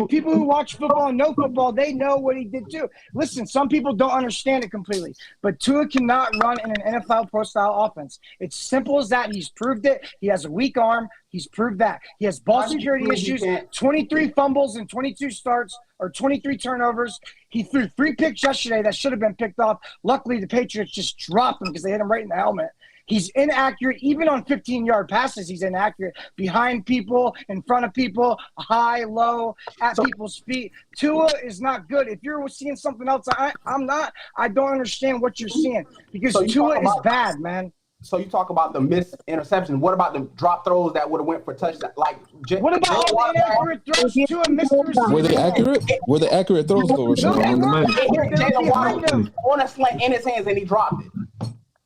People who watch football and know football, they know what he did too. Listen, some people don't understand it completely, but Tua cannot run in an NFL pro-style offense. It's simple as that. He's proved it. He has a weak arm. He's proved that. He has ball security issues, 23 fumbles and 22 starts or 23 turnovers. He threw 3 picks yesterday that should have been picked off. Luckily, the Patriots just dropped him because they hit him right in the helmet. He's inaccurate. Even on 15-yard passes, he's inaccurate. Behind people, in front of people, high, low, at people's feet. Tua is not good. If you're seeing something else, I'm not. I don't understand what you're seeing because Tua is bad, man. So you talk about the missed interception. What about the drop throws that would have went for touchdown? Like, what about all the inaccurate throws Tua missed? Were they accurate? Were they accurate throws, though, Rashad? Jalen Waddle on a slant in his hands and he dropped it.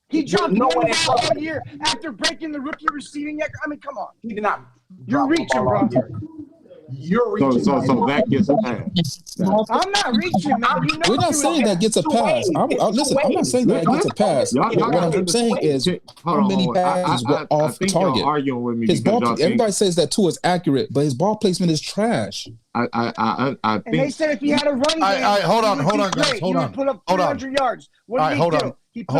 He dropped one year after breaking the rookie receiving record. I mean, come on. He did not. You're reaching, bro. You're reaching. So that gets a pass. I'm not reaching, man. You know we're not saying that gets a pass. Listen, I'm not saying that gets a pass. What I'm saying is how many passes were off target. Arguing with me his ball. Everybody says that Tua is accurate, but his ball placement is trash. I think. And they said if he had a run game, hold on, guys. Hold on. Put up 300 yards. What did he do?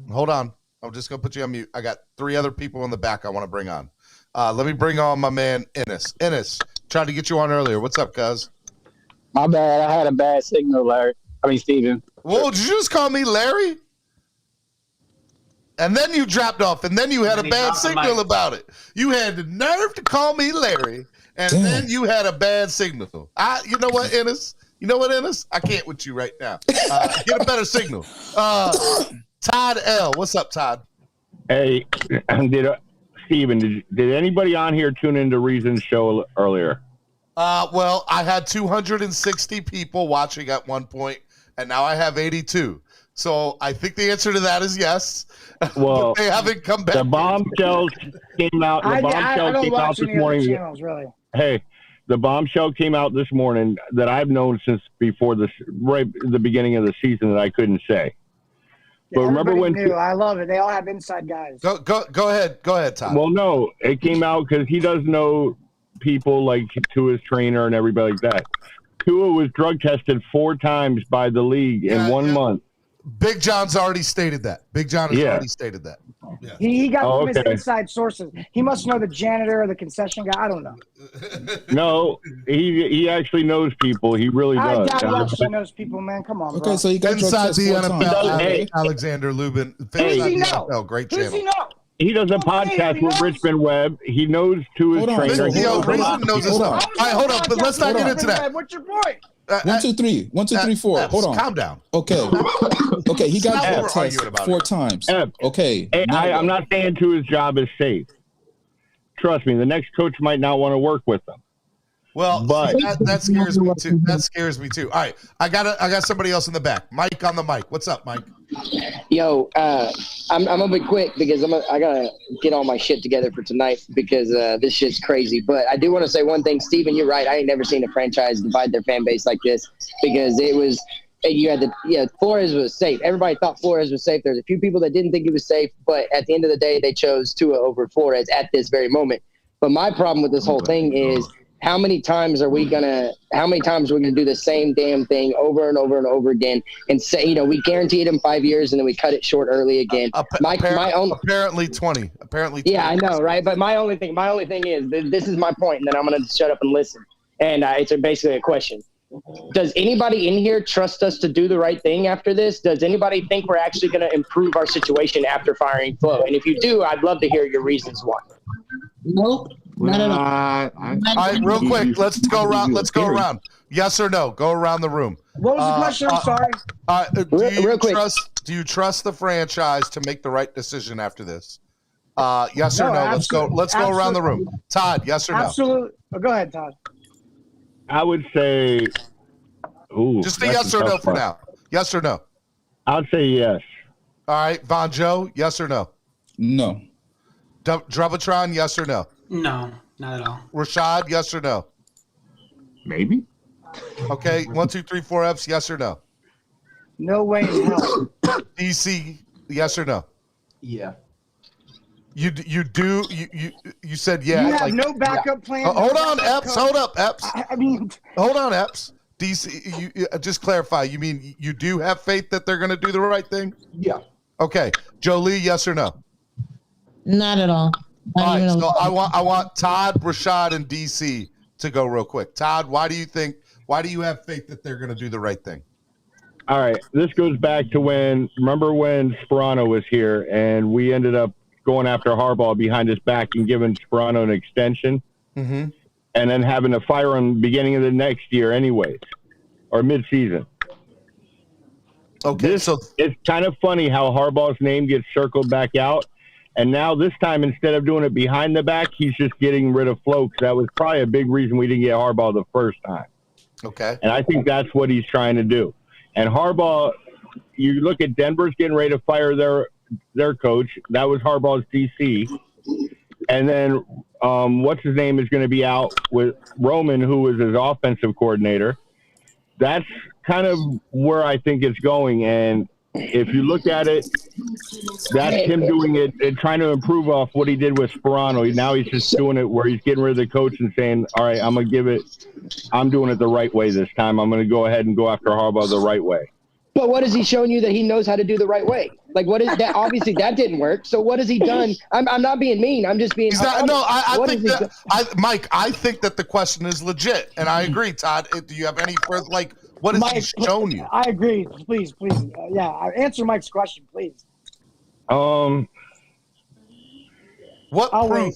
Hold on. I'm just going to put you on mute. I got 3 other people in the back I want to bring on. Let me bring on my man, Ennis. Ennis, tried to get you on earlier. What's up, cuz? My bad. I had a bad signal, Larry. Steven. Whoa, did you just call me Larry? And then you dropped off, and then you had a bad signal about it. You had the nerve to call me Larry, and then you had a bad signal. You know what, Ennis? I can't with you right now. Get a better signal. Todd L. What's up, Todd? Hey, Steven, did anybody on here tune into Reason's show earlier? Well, I had 260 people watching at one point, and now I have 82. So I think the answer to that is yes. Well, they haven't come back. The bombshells came out. The bombshell came out this morning. Channels, really. Hey, the bombshell came out this morning that I've known since before right the beginning of the season that I couldn't say. But remember when I love it. They all have inside guys. Go ahead, Todd. Well, no, it came out because he does know people like Tua's trainer and everybody like that. Tua was drug tested 4 times by the league in 1 month. Big John's already stated that. Big John has already stated that. Yeah. He got from his inside sources. He must know the janitor or the concession guy. I don't know. No, he actually knows people. He really does. I doubt he actually knows people, man. Come on, bro. Okay, so he got inside the NFL. Hey, Alexander Lubin. Who does he know? NFL, great Who channel. does he know? He does a podcast with Richmond Webb. He knows Tua's trainer. Reason knows his stuff. All right, hold on, but let's not get into that. What's your point? 1, 2, 3. 1, 2, 3, 4. Hold on. Calm down. Okay. He got drug tested 4 times. Okay. Hey, I'm not saying Tua's job is safe. Trust me, the next coach might not want to work with him. Well, but that scares me too. That scares me too. All right, I got somebody else in the back. Mike on the mic. What's up, Mike? Yo, I'm gonna be quick because I gotta get all my shit together for tonight because this shit's crazy. But I do want to say one thing, Steven, you're right. I ain't never seen a franchise divide their fan base like this because it was. You had Flores was safe. Everybody thought Flores was safe. There's a few people that didn't think he was safe, but at the end of the day, they chose Tua over Flores at this very moment. But my problem with this whole thing is. How many times are we gonna do the same damn thing over and over and over again and say, we guaranteed him 5 years and then we cut it short early again? Apparently 20. Yeah, I know, right? But my only thing is this is my point, and then I'm gonna shut up and listen. And it's basically a question. Does anybody in here trust us to do the right thing after this? Does anybody think we're actually going to improve our situation after firing Flo? And if you do, I'd love to hear your reasons why. Nope. Not at all. All right, real quick, let's go around. Yes or no? Go around the room. What was the question? I'm sorry. Real quick. Do you trust the franchise to make the right decision after this? Yes or no? Let's go around the room. Todd, yes or no? Absolutely. Oh, go ahead, Todd. I would say. Ooh, just a yes or no for now. Yes or no? I'd say yes. All right, Von Joe, yes or no? No. Drubitron, yes or no? No, not at all. Rashad, yes or no? Maybe. Okay, 1, 2, 3, 4 F's, yes or no? No way in hell. DC, yes or no? Yeah. You said yeah. You have no backup plan. Hold on, Epps. Hold up, Epps. I mean, hold on, Epps. DC, you just clarify. You mean you do have faith that they're going to do the right thing? Yeah. Okay, Jolie, yes or no? Not at all. All right, so I want Todd, Rashad, and DC to go real quick. Todd, why do you have faith that they're going to do the right thing? All right, this goes back to remember when Sperano was here and we ended up going after Harbaugh behind his back and giving Sperano an extension, and then having to fire him beginning of the next year anyways, or mid-season. Okay, so it's kind of funny how Harbaugh's name gets circled back out, and now this time instead of doing it behind the back, he's just getting rid of Flo, because that was probably a big reason we didn't get Harbaugh the first time. Okay. And I think that's what he's trying to do. And Harbaugh, you look at Denver's getting ready to fire their coach. That was Harbaugh's DC. And then what's his name is going to be out with Roman, who was his offensive coordinator. That's kind of where I think it's going. And if you look at it, that's him doing it and trying to improve off what he did with Sperano. Now he's just doing it where he's getting rid of the coach and saying, all right, I'm doing it the right way this time. I'm going to go ahead and go after Harbaugh the right way. But what has he shown you that he knows how to do the right way? Like, what is that? Obviously, that didn't work. So what has he done? I'm not being mean. I'm just being. Mike, I think that the question is legit, and I agree. Todd, do you have any further? Like, what has he shown you? I agree. Please. Answer Mike's question, please. What proof? Wait.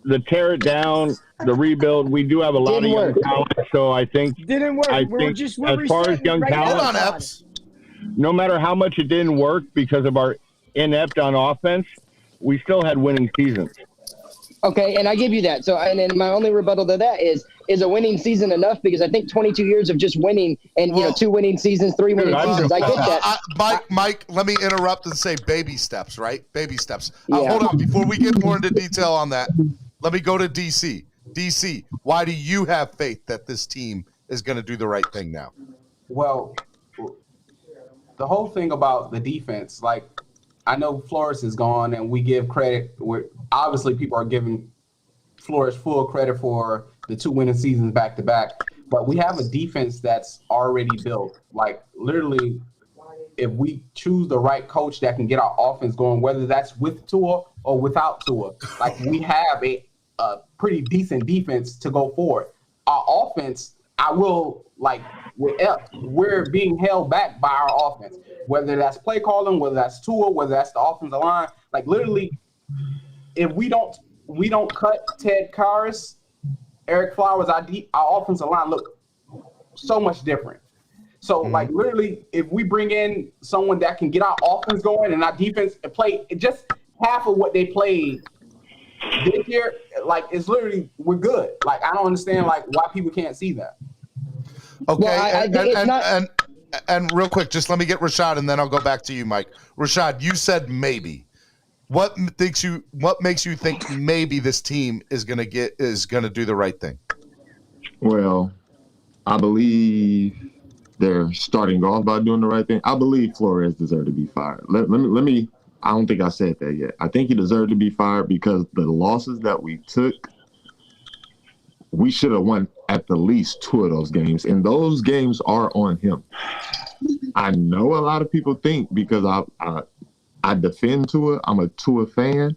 The tear it down, the rebuild. We do have a lot of young talent, so I think didn't work. As far as young talent, no matter how much it didn't work because of our inept on offense, we still had winning seasons. Okay, and I give you that. So, and then my only rebuttal to that is a winning season enough? Because I think 22 years of just winning and 2 winning seasons, 3 winning seasons. I get that. Mike, let me interrupt and say baby steps, right? Baby steps. Hold on, before we get more into detail on that, let me go to DC. DC, why do you have faith that this team is going to do the right thing now? Well, the whole thing about the defense, like, I know Flores is gone, and we give credit. Obviously, people are giving Flores full credit for the 2 winning seasons back to back. But we have a defense that's already built. Like, literally, if we choose the right coach that can get our offense going, whether that's with Tua or without Tua, like, we have a pretty decent defense to go forward. Our offense, we're being held back by our offense, whether that's play calling, whether that's Tua, whether that's the offensive line. Like, literally, if we don't cut Ted Karras, Eric Flowers, our offensive line look so much different. So, like, literally, if we bring in someone that can get our offense going and our defense play just half of what they played this year, like, it's literally, we're good. Like, I don't understand, like, why people can't see that. Okay, well, and real quick, just let me get Rashad, and then I'll go back to you, Mike. Rashad, you said maybe. What makes you think maybe this team is gonna do the right thing? Well, I believe they're starting off by doing the right thing. I believe Flores deserved to be fired. Let me. I don't think I said that yet. I think he deserved to be fired because the losses that we took, we should have won at the least 2 of those games, and those games are on him. I know a lot of people think because I defend Tua, I'm a Tua fan.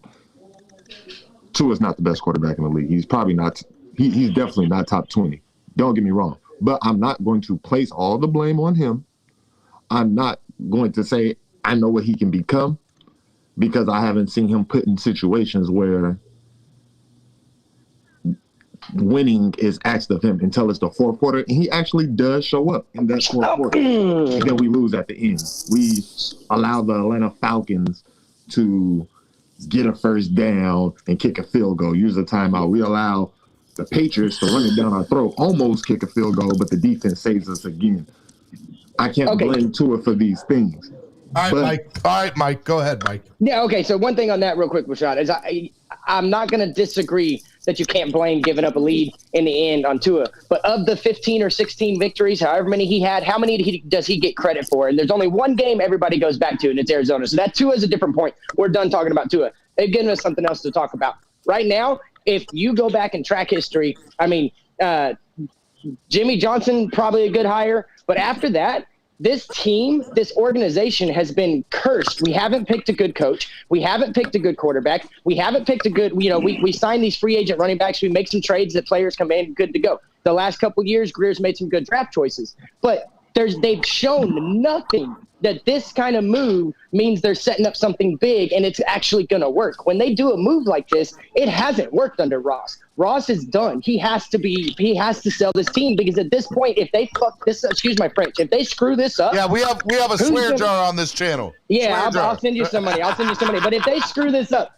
Tua's not the best quarterback in the league. He's probably not. He's definitely not top 20. Don't get me wrong, but I'm not going to place all the blame on him. I'm not going to say I know what he can become because I haven't seen him put in situations where winning is asked of him until it's the 4th quarter, and he actually does show up in that 4th quarter. And then we lose at the end. We allow the Atlanta Falcons to get a first down and kick a field goal, use a timeout. We allow the Patriots to run it down our throat, almost kick a field goal, but the defense saves us again. I can't blame Tua for these things. All right, Mike. Go ahead, Mike. Yeah, okay. So one thing on that real quick, Rashad, is I'm not going to disagree that you can't blame giving up a lead in the end on Tua. But of the 15 or 16 victories, however many he had, how many does he get credit for? And there's only one game everybody goes back to, and it's Arizona. So that Tua is a different point. We're done talking about Tua. They've given us something else to talk about. Right now, if you go back and track history, I mean, Jimmy Johnson, probably a good hire. But after that, this team, this organization has been cursed. We haven't picked a good coach. We haven't picked a good quarterback. We haven't picked a good, we signed these free agent running backs. We make some trades that players come in good to go. The last couple of years, Greer's made some good draft choices. But they've shown nothing that this kind of move means they're setting up something big and it's actually going to work. When they do a move like this, it hasn't worked under Ross. Ross is done. He has to sell this team, because at this point, if they fuck this, excuse my French, if they screw this up. Yeah, we have a swear jar on this channel. Yeah, I'll send you some money. But if they screw this up,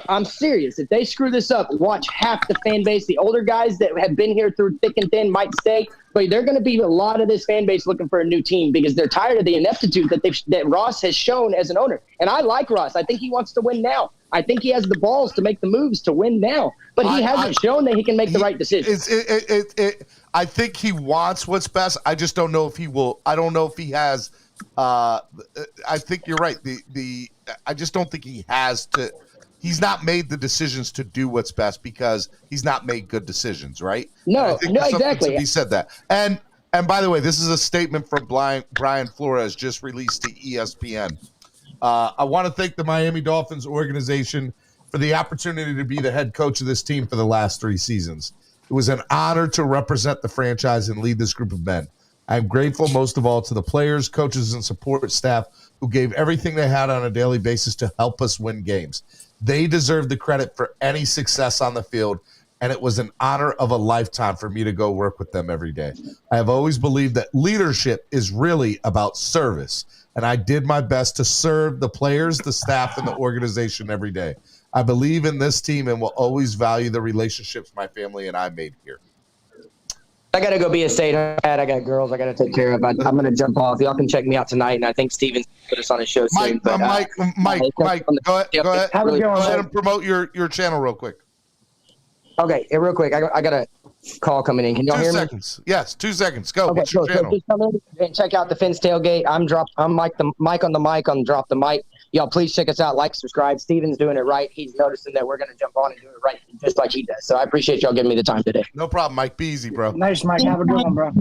I'm serious. If they screw this up, watch half the fan base, the older guys that have been here through thick and thin might stay, but they're going to be a lot of this fan base looking for a new team because they're tired of the ineptitude that Ross has shown as an owner. And I like Ross. I think he wants to win now. I think he has the balls to make the moves to win now, but he hasn't shown that he can make the right decisions. I think he wants what's best. I just don't know if he will. I don't know if he has. I think you're right. I just don't think he has to. He's not made the decisions to do what's best because he's not made good decisions, right? No, exactly. He said that. And by the way, this is a statement from Brian Flores, just released to ESPN. I want to thank the Miami Dolphins organization for the opportunity to be the head coach of this team for the last 3 seasons. It was an honor to represent the franchise and lead this group of men. I'm grateful most of all to the players, coaches, and support staff who gave everything they had on a daily basis to help us win games. They deserve the credit for any success on the field, and it was an honor of a lifetime for me to go work with them every day. I have always believed that leadership is really about service, and I did my best to serve the players, the staff, and the organization every day. I believe in this team and will always value the relationships my family and I made here. I got to go be a stay-at-home dad. I got girls I got to take care of. I'm going to jump off. Y'all can check me out tonight, and I think Steven's put us on his show soon. Mike, go ahead and promote your channel real quick. Okay, real quick. I got a call coming in. Can y'all hear me? 2 seconds. Yes, 2 seconds. Go. Okay, What's your channel? So just come in and check out the Fins Tailgate. I'm Mike on the mic on Drop the Mic. Y'all please check us out. Like, subscribe. Steven's doing it right. He's noticing that we're going to jump on and do it right just like he does. So I appreciate y'all giving me the time today. No problem, Mike. Be easy, bro. Nice, Mike. Have a good one, bro.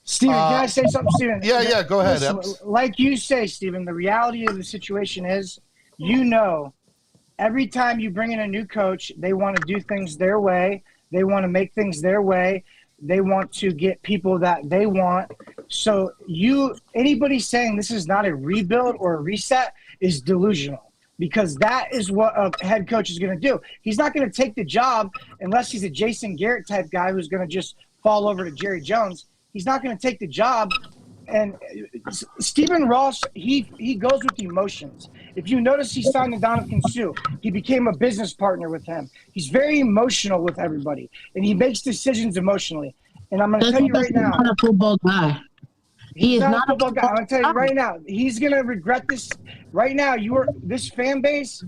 Steven, can I say something, Steven? Yeah, go ahead. Listen, like you say, Steven, the reality of the situation is, every time you bring in a new coach, they want to do things their way. They want to make things their way. They want to get people that they want. So anybody saying this is not a rebuild or a reset is delusional, because that is what a head coach is going to do. He's not going to take the job unless he's a Jason Garrett type guy who's going to just fall over to Jerry Jones. He's not going to take the job. And Stephen Ross, he goes with emotions. If you notice, he signed Ndamukong Suh. He became a business partner with him. He's very emotional with everybody, and he makes decisions emotionally. And I'm going to tell you right now, he's not a football guy. He is not a football guy. I'm going to tell you right now, he's going to regret this. Right now, this fan base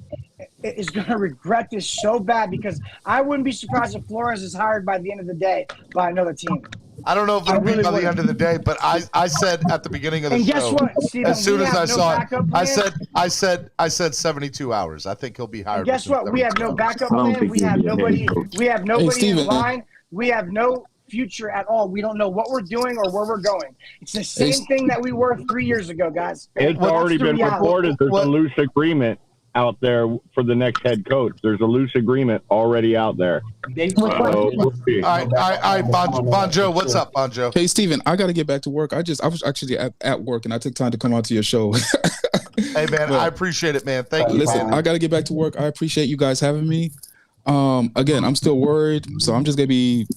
is going to regret this so bad, because I wouldn't be surprised if Flores is hired by the end of the day by another team. I don't know if it'll be by the end of the day, but I said at the beginning of the show, guess what, Steven, as soon as I saw it, I said 72 hours. I think he'll be hired. And guess what? We have no backup plan. We have nobody in line. We have no future at all. We don't know what we're doing or where we're going. It's the same thing that we were 3 years ago, guys. It's already been reported there's a loose agreement out there for the next head coach. There's a loose agreement already out there. All right, Bonjo, what's up, Bonjo? Hey, Steven, I got to get back to work. I was actually at work, and I took time to come out to your show. Hey, man, I appreciate it, man. Thank you. Listen, man. I got to get back to work. I appreciate you guys having me. Again, I'm still worried, so I'm just going to be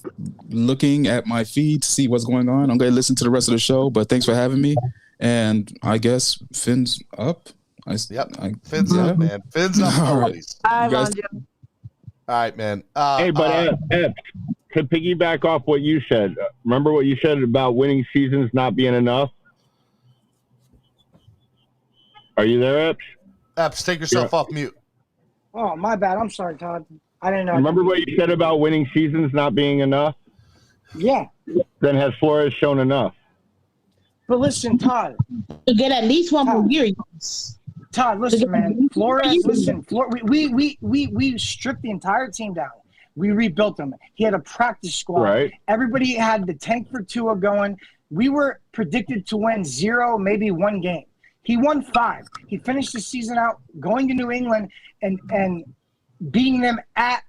looking at my feed to see what's going on. I'm going to listen to the rest of the show, but thanks for having me. And I guess Fins up. Fins up, man. Fins up. All right. All right, man. Hey, but Ed, to piggyback off what you said, remember what you said about winning seasons not being enough? Are you there, Epps? Epps, take yourself off mute. Oh, my bad. I'm sorry, Todd. I didn't know. Remember what you said about winning seasons not being enough? Yeah. Then has Flores shown enough? But listen, Todd. To get at least one more year. Todd, listen, man. Flores, listen. We stripped the entire team down. We rebuilt them. He had a practice squad. Right. Everybody had the tank for Tua going. We were predicted to win 0, maybe 1 game. He won 5. He finished the season out going to New England and beating them at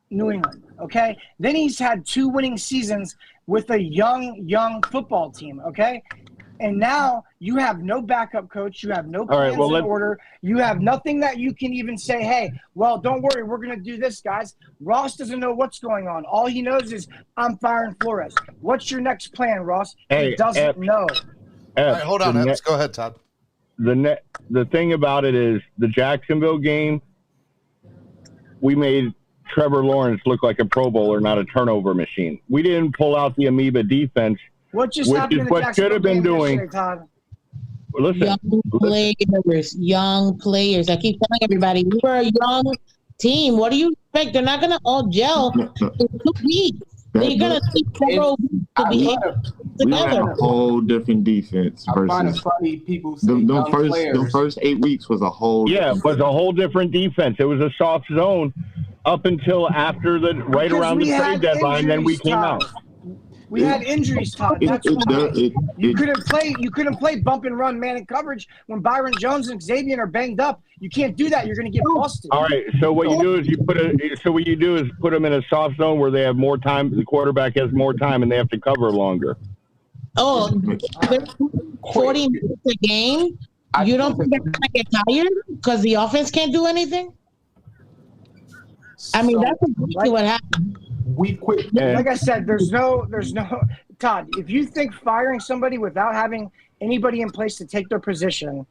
New England, okay? Then he's had 2 winning seasons with a young football team, okay? And now you have no backup coach. You have no plans in order. You have nothing that you can even say, hey, well, don't worry, we're going to do this, guys. Ross doesn't know what's going on. All he knows is I'm firing Flores. What's your next plan, Ross? He doesn't know. All right, hold on, Epps. Go ahead, Todd. The thing about it is the Jacksonville game, we made Trevor Lawrence look like a Pro Bowler, not a turnover machine. We didn't pull out the amoeba defense, what just which is what should have been doing. Listen, Young players. I keep telling everybody, we were a young team. What do you expect? They're not going to all gel in 2 weeks. They're going to take several weeks to be we had a whole different defense versus funny people the first 8 weeks was a whole it was a whole different defense. It was a soft zone up until after around the trade deadline. Then we came out. We had injuries, Todd. That's why you couldn't play bump and run man in coverage when Byron Jones and Xavier are banged up. You can't do that. You're going to get busted. All right. So what you do is put them in a soft zone where they have more time. The quarterback has more time and they have to cover longer. 40 minutes a game. You don't think they're going to get tired because the offense can't do anything? I mean, that's exactly what happened. We quit. Like I said, there's no Todd. If you think firing somebody without having anybody in place to take their position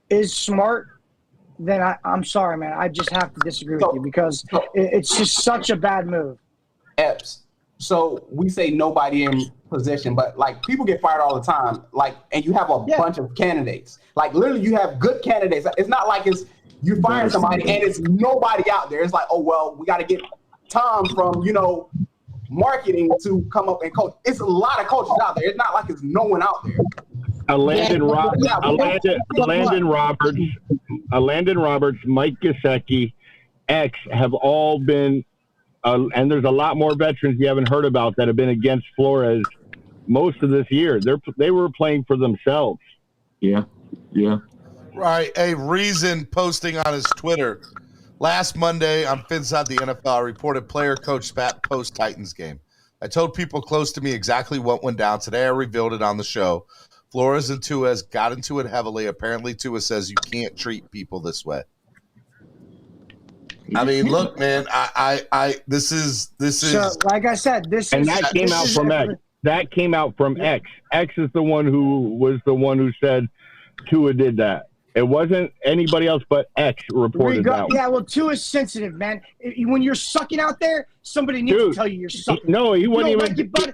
is smart, then I'm sorry, man. I just have to disagree with you because it's just such a bad move. Epps. So we say nobody in position, but like people get fired all the time. Like, and you have a bunch of candidates. Like literally, you have good candidates. It's not like you firing somebody and it's nobody out there. It's like, oh well, we got to get Tom from marketing to come up and coach. It's a lot of coaches out there. It's not like it's no one out there. Landon Roberts, Mike Gesicki, X have all been, and there's a lot more veterans you haven't heard about that have been against Flores most of this year. They were playing for themselves. Yeah. Right. A Reason posting on his Twitter. Last Monday on Finside the NFL, I reported player coach spat post-Titans game. I told people close to me exactly what went down. Today I revealed it on the show. Flores and Tua got into it heavily. Apparently Tua says you can't treat people this way. I mean, look, man, this is so, like I said, that came out from X. X is the one who said Tua did that. It wasn't anybody else but X reported that. Yeah, well, Tua's sensitive, man. When you're sucking out there, somebody needs to tell you you're sucking. No, he wouldn't even. It had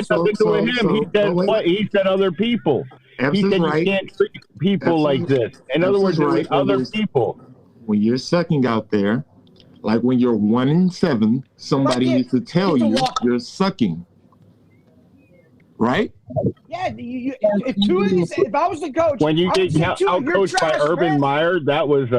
nothing to do with him. He said other people. He said you can't treat people like this. In other words, other people. When you're sucking out there, like when you're 1-7, somebody needs to tell you you're sucking. Right? Yeah, if I was the coach, when you get outcoached by Urban Meyer, that was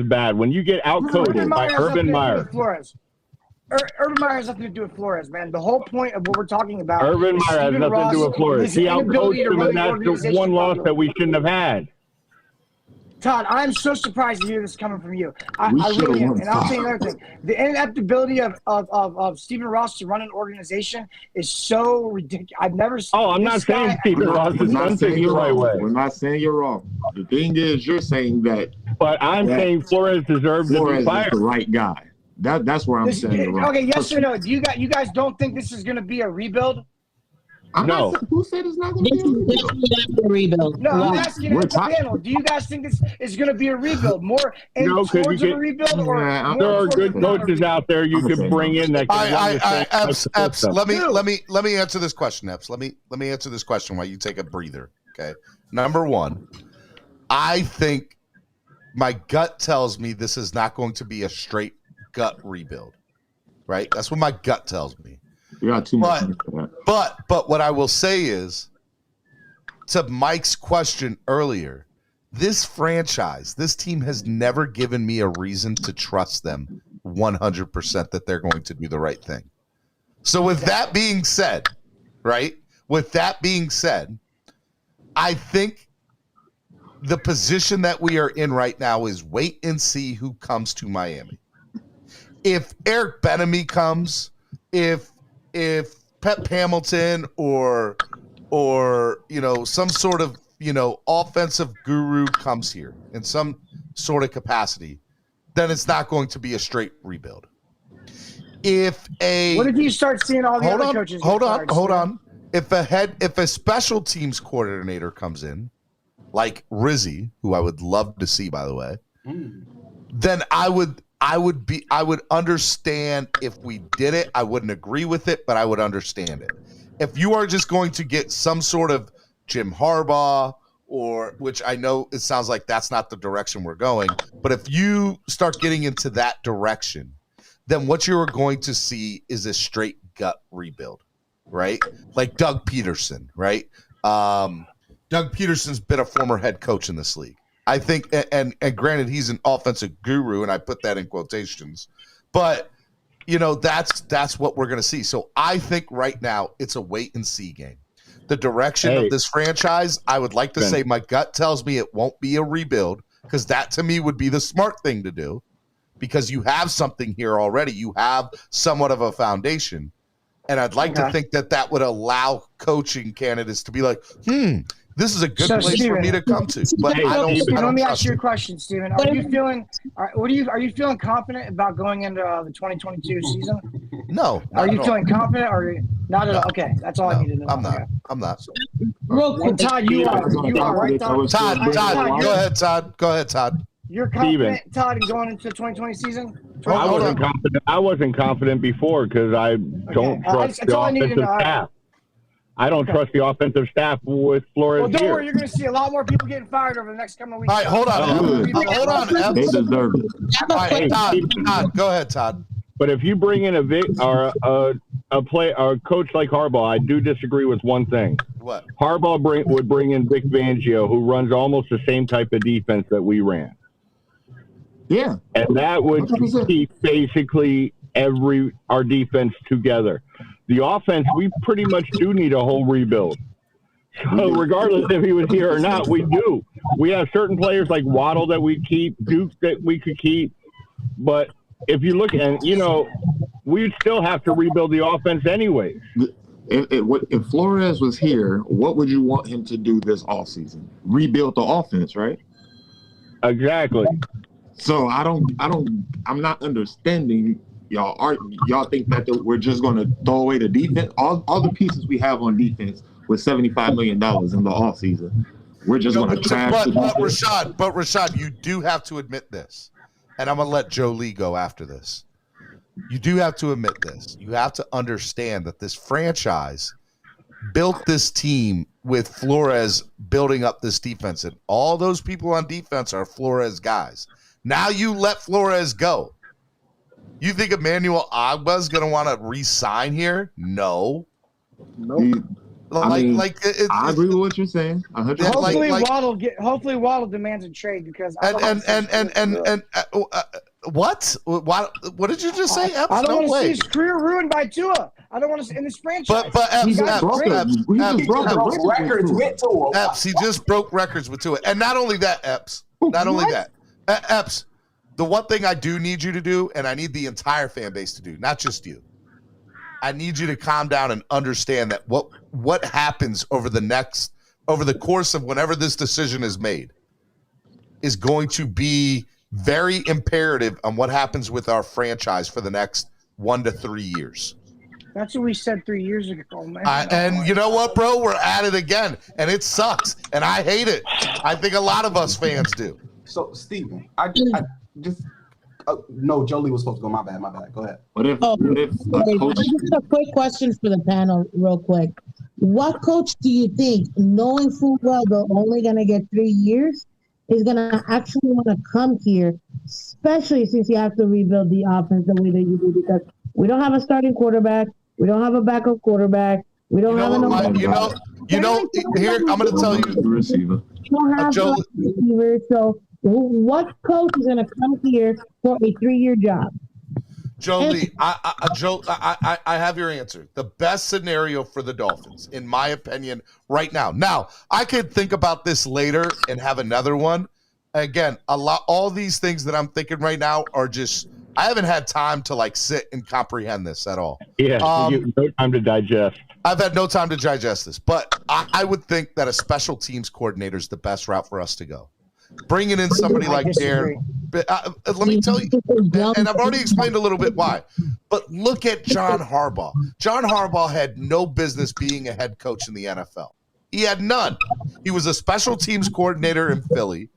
bad. When you get outcoached by Urban Meyer, Urban Meyer has nothing to do with Flores, man. The whole point of what we're talking about, Urban Meyer has nothing to do with Flores. He outcoached him, and that's the one loss that we shouldn't have had. Todd, I'm so surprised to hear this coming from you. I really am. And I'll tell you another thing. The ineptability of Stephen Ross to run an organization is so ridiculous. I've never seen. Oh, I'm not saying Stephen Ross is not saying the right way. We're not saying you're wrong. The thing is, you're saying that. But I'm saying Flores deserves to be fired. Is the right guy. That's where I'm saying you're wrong. Okay, yes or no? You guys don't think this is going to be a rebuild? No. Who said it's not going to be a rebuild? No, I'm asking the panel. Do you guys think this is going to be a rebuild? More towards a rebuild, or there are good coaches out there you could bring in that can Epps, let me answer this question, Epps. Let me answer this question while you take a breather. Okay. Number one, I think my gut tells me this is not going to be a straight gut rebuild. Right? That's what my gut tells me. You got too much. But what I will say is, to Mike's question earlier, this franchise, this team has never given me a reason to trust them 100% that they're going to do the right thing. So with that being said, right? With that being said, I think the position that we are in right now is wait and see who comes to Miami. If Eric Bieniemy comes, if Pep Hamilton or some sort of offensive guru comes here in some sort of capacity, then it's not going to be a straight rebuild. What if you start seeing all the other coaches? Hold on. If a special teams coordinator comes in, like Rizzi, who I would love to see, by the way, then I would understand if we did it. I wouldn't agree with it, but I would understand it. If you are just going to get some sort of Jim Harbaugh, which I know it sounds like that's not the direction we're going, but if you start getting into that direction, then what you're going to see is a straight gut rebuild, right? Like Doug Peterson, right? Doug Peterson's been a former head coach in this league. I think, and granted, he's an offensive guru, and I put that in quotations, but that's what we're going to see. So I think right now it's a wait and see game. The direction of this franchise, I would like to say my gut tells me it won't be a rebuild, because that to me would be the smart thing to do, because you have something here already. You have somewhat of a foundation, and I'd like to think that would allow coaching candidates to be like, this is a good place for me to come to. But I don't. Let me ask you a question, Steven. Are you feeling confident about going into the 2022 season? No. Are you feeling confident, or not at all? Okay, that's all I need to know. I'm not. Real quick, Todd, you are right, Todd. Todd, go ahead, Todd. Go ahead, Todd. You're confident, Steven. Todd, in going into the 2020 season? I wasn't confident before because I don't trust the offensive staff. I don't trust the offensive staff with Flores. Well, don't worry, you're going to see a lot more people getting fired over the next couple of weeks. All right, hold on. They deserve it. All right, Todd, go ahead, Todd. But if you bring in a coach like Harbaugh, I do disagree with one thing. What? Harbaugh would bring in Vic Fangio, who runs almost the same type of defense that we ran. Yeah. And that would 100%. Keep basically our defense together. The offense, we pretty much do need a whole rebuild. So regardless if he was here or not, we do. We have certain players like Waddle that we keep, Duke that we could keep. But if you look at, we'd still have to rebuild the offense anyways. If Flores was here, what would you want him to do this offseason? Rebuild the offense, right? Exactly. So I'm not understanding y'all think that we're just going to throw away the defense? All the pieces we have on defense with $75 million in the offseason, we're just going to trash the defense. But Rashad, you do have to admit this, and I'm going to let Joe Lee go after this. You do have to admit this. You have to understand that this franchise built this team with Flores building up this defense, and all those people on defense are Flores guys. Now you let Flores go. You think Emmanuel Agba is going to want to re-sign here? No. I agree with what you're saying. Hopefully Waddle demands a trade because what? What did you just say? I don't want to see his career ruined by Tua. I don't want to in this franchise. But he just broke records with Tua, and not only that, Epps. The one thing I do need you to do, and I need the entire fan base to do, not just you, I need you to calm down and understand that what happens over the course of whenever this decision is made is going to be very imperative on what happens with our franchise for the next 1 to 3 years. That's what we said 3 years ago, man. And you know what, bro? We're at it again, and it sucks, and I hate it. I think a lot of us fans do. So, Steven, I just no, Jolie was supposed to go. My bad. Go ahead. What if coach... Just a quick question for the panel, real quick. What coach do you think, knowing full well they're only going to get 3 years, is going to actually want to come here, especially since you have to rebuild the offense the way that you do? Because we don't have a starting quarterback, we don't have a backup quarterback, we don't have an. Here I'm going to tell you, receiver. You don't have a receiver, so what coach is going to come here for a 3-year job? Jolie, I have your answer. The best scenario for the Dolphins, in my opinion, right now. Now, I could think about this later and have another one. Again, all these things that I'm thinking right now are just, I haven't had time to like sit and comprehend this at all. Yeah, no time to digest. I've had no time to digest this, but I would think that a special teams coordinator is the best route for us to go. Bringing in somebody like Darren. Let me tell you, and I've already explained a little bit why, but look at John Harbaugh. John Harbaugh had no business being a head coach in the NFL. He had none. He was a special teams coordinator in Philly,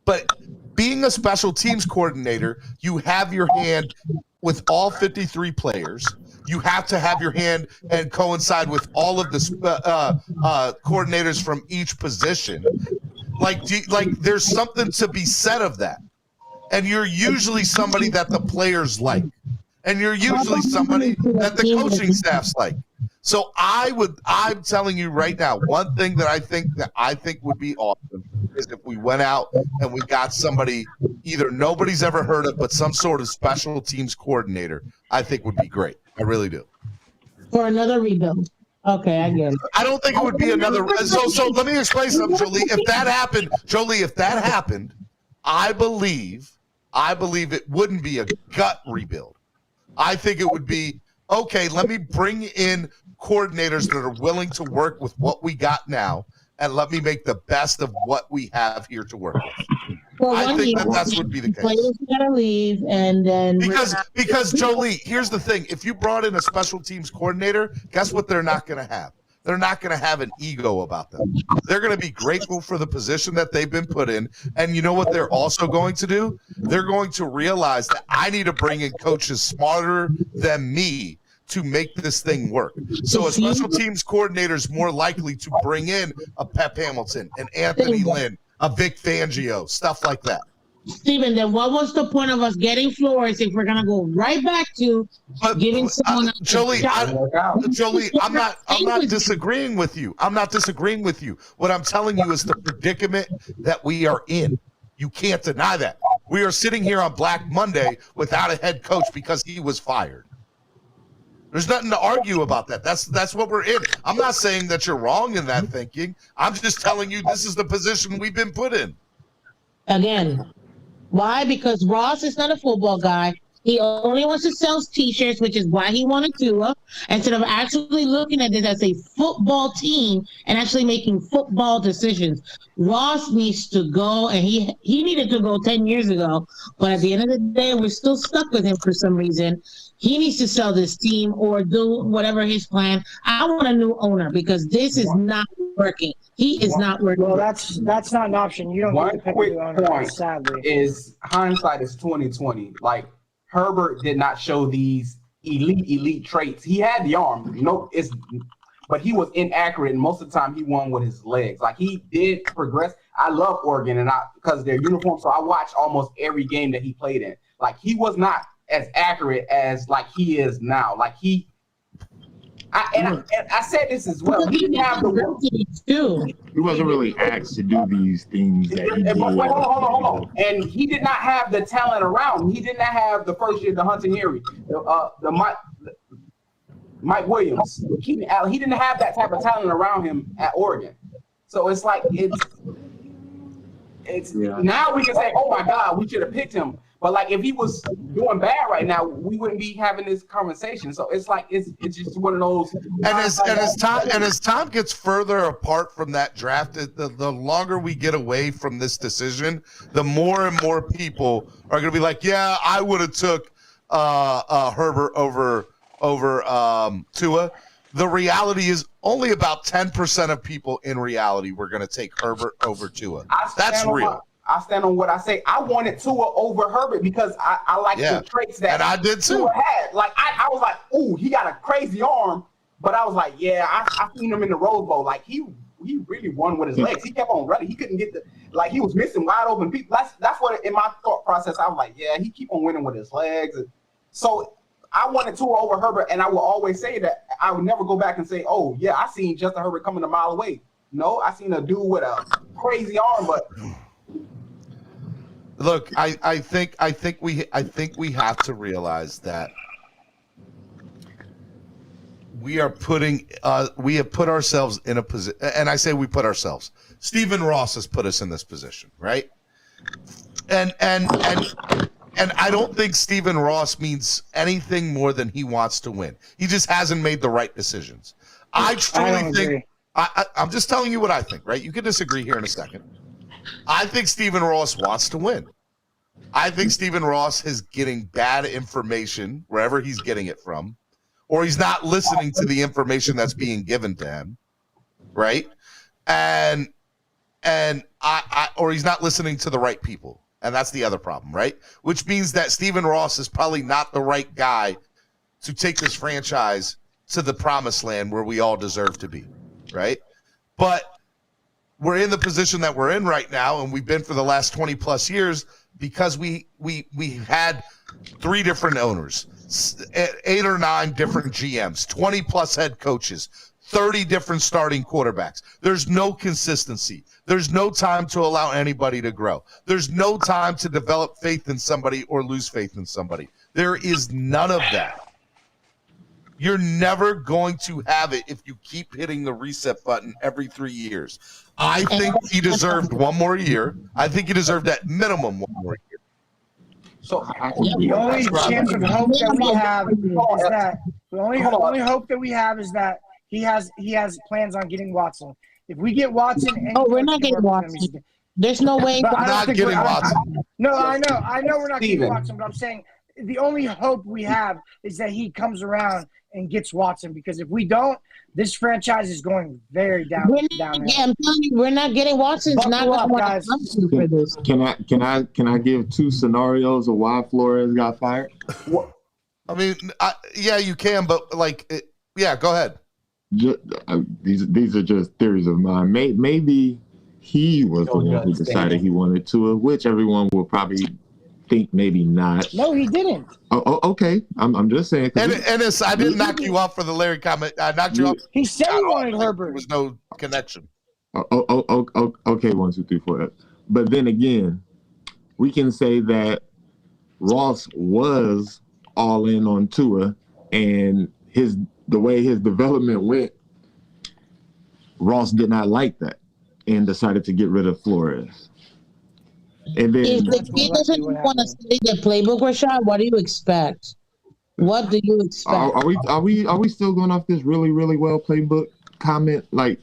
but being a special teams coordinator, you have your hand with all 53 players. You have to have your hand and coincide with all of the coordinators from each position. Like there's something to be said of that. And you're usually somebody that the players like. And you're usually somebody that the coaching staff's like. So I'm telling you right now, one thing that I think would be awesome is if we went out and we got somebody either nobody's ever heard of, but some sort of special teams coordinator, I think would be great. I really do. For another rebuild. Okay, I get it. I don't think it would be another. So let me explain something, Jolie. If that happened, I believe it wouldn't be a gut rebuild. I think it would be, okay, let me bring in coordinators that are willing to work with what we got now, and let me make the best of what we have here to work with. Well, I think that would be the case. Players gotta leave, and then because Jolie, here's the thing: if you brought in a special teams coordinator, guess what? They're not going to have. They're not going to have an ego about them. They're going to be grateful for the position that they've been put in, and you know what? They're also going to do. They're going to realize that I need to bring in coaches smarter than me to make this thing work. So a special teams coordinator is more likely to bring in a Pep Hamilton, an Anthony Lynn, a Vic Fangio, stuff like that. Steven, then what was the point of us getting Flores if we're going to go right back to giving someone Jolie, I'm not disagreeing with you. I'm not disagreeing with you. What I'm telling you is the predicament that we are in. You can't deny that. We are sitting here on Black Monday without a head coach because he was fired. There's nothing to argue about that. That's what we're in. I'm not saying that you're wrong in that thinking. I'm just telling you this is the position we've been put in. Again, why? Because Ross is not a football guy. He only wants to sell T-shirts, which is why he wanted Tua, instead of actually looking at it as a football team and actually making football decisions. Ross needs to go, and he needed to go 10 years ago, but at the end of the day, we're still stuck with him for some reason. He needs to sell this team or do whatever his plan. I want a new owner because this is not working. He is not working. Well, that's not an option. You don't get to pick a new owner, sadly. Is hindsight is 20/20. Like Herbert did not show these elite traits. He had the arm, but he was inaccurate, and most of the time he won with his legs. Like he did progress. I love Oregon, and because of their uniform, so I watched almost every game that he played in. Like he was not as accurate as like he is now. Like I said this as well. He didn't have the work. He wasn't really asked to do these things that he did. Hold on. And he did not have the talent around him. He did not have the first year, the Hunter Henry, the Mike Williams. He didn't have that type of talent around him at Oregon. So it's like now we can say, oh my God, we should have picked him. But like if he was doing bad right now, we wouldn't be having this conversation. So it's like it's just one of those. And as time gets further apart from that draft, the longer we get away from this decision, the more and more people are going to be like, yeah, I would have took Herbert over Tua. The reality is only about 10% of people in reality were going to take Herbert over Tua. That's real. I stand on what I say. I wanted Tua over Herbert because I like the traits that and I did too. Tua had. Like I was like, ooh, he got a crazy arm, but I was like, yeah, I seen him in the Rose Bowl. Like he really won with his legs. He kept on running. He couldn't get he was missing wide open people. That's what in my thought process I was like, yeah, he keep on winning with his legs. So I wanted Tua over Herbert, and I will always say that I would never go back and say, oh yeah, I seen Justin Herbert coming a mile away. No, I seen a dude with a crazy arm, but. Look, I think we have to realize that we have put ourselves in a position, and I say we put ourselves. Stephen Ross has put us in this position, right? And I don't think Stephen Ross means anything more than he wants to win. He just hasn't made the right decisions. I truly think. I'm just telling you what I think, right? You can disagree here in a second. I think Stephen Ross wants to win. I think Stephen Ross is getting bad information wherever he's getting it from, or he's not listening to the information that's being given to him, right? And or he's not listening to the right people, and that's the other problem, right? Which means that Stephen Ross is probably not the right guy to take this franchise to the promised land where we all deserve to be, right? But we're in the position that we're in right now, and we've been for the last 20 plus years because we had 3 different owners, 8 or 9 different GMs, 20 plus head coaches, 30 different starting quarterbacks. There's no consistency. There's no time to allow anybody to grow. There's no time to develop faith in somebody or lose faith in somebody. There is none of that. You're never going to have it if you keep hitting the reset button every 3 years. I think he deserved one more year. I think he deserved at minimum one more year. So the only chance of hope that we have is that the only hope that we have is that he has plans on getting Watson. If we get Watson, we're not getting Watson. There's no way. We're not getting Watson. No, I know we're not getting Watson, but I'm saying the only hope we have is that he comes around and gets Watson, because if we don't, this franchise is going very down. Yeah, I'm telling you, we're not getting Watson. Guys. For this. Can I give 2 scenarios of why Flores got fired? I mean, yeah, you can, but go ahead. These are just theories of mine. Maybe he was the one who decided he wanted to, which everyone will probably think maybe not. No, he didn't. Oh, okay. I'm just saying. And I didn't knock you off for the Larry comment. I knocked you off. He said he wanted Herbert. There was no connection. Okay, 1, 2, 3, 4. But then again, we can say that Ross was all in on Tua, and the way his development went, Ross did not like that and decided to get rid of Flores. And then, if the kid doesn't want to study the playbook, Rashad, what do you expect? What do you expect? Are we still going off this really, really well playbook comment? Like,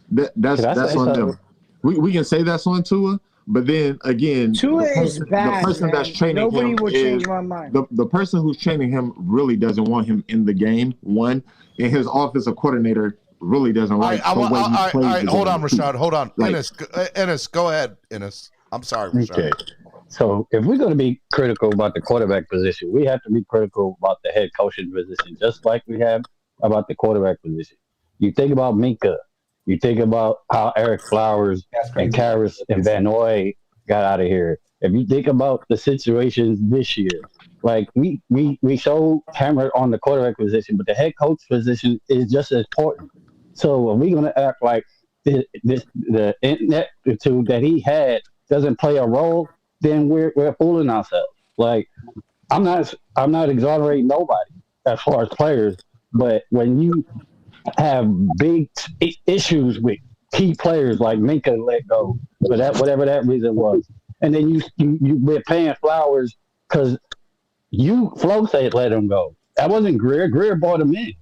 that's on them. We can say that's on Tua, but then again, Tua is bad. The person that's training Nobody him will change my mind. The person who's training him really doesn't want him in the game. One, and his offensive coordinator really doesn't like the way he plays. Hold on, Rashad. Hold on. Ennis, go ahead, Ennis. I'm sorry, Rashad. Okay. So if we're going to be critical about the quarterback position, we have to be critical about the head coaching position, just like we have about the quarterback position. You think about Minka. You think about how Eric Flowers and Karras and Van Noy got out of here. If you think about the situations this year, like we so hammered on the quarterback position, but the head coach position is just as important. So are we going to act like the ineptitude that he had doesn't play a role? Then we're fooling ourselves. Like I'm not exonerating nobody as far as players, but when you have big issues with key players like Minka let go for that, whatever that reason was, and then you were paying Flowers because Flo said let him go. That wasn't Greer. Greer brought him in.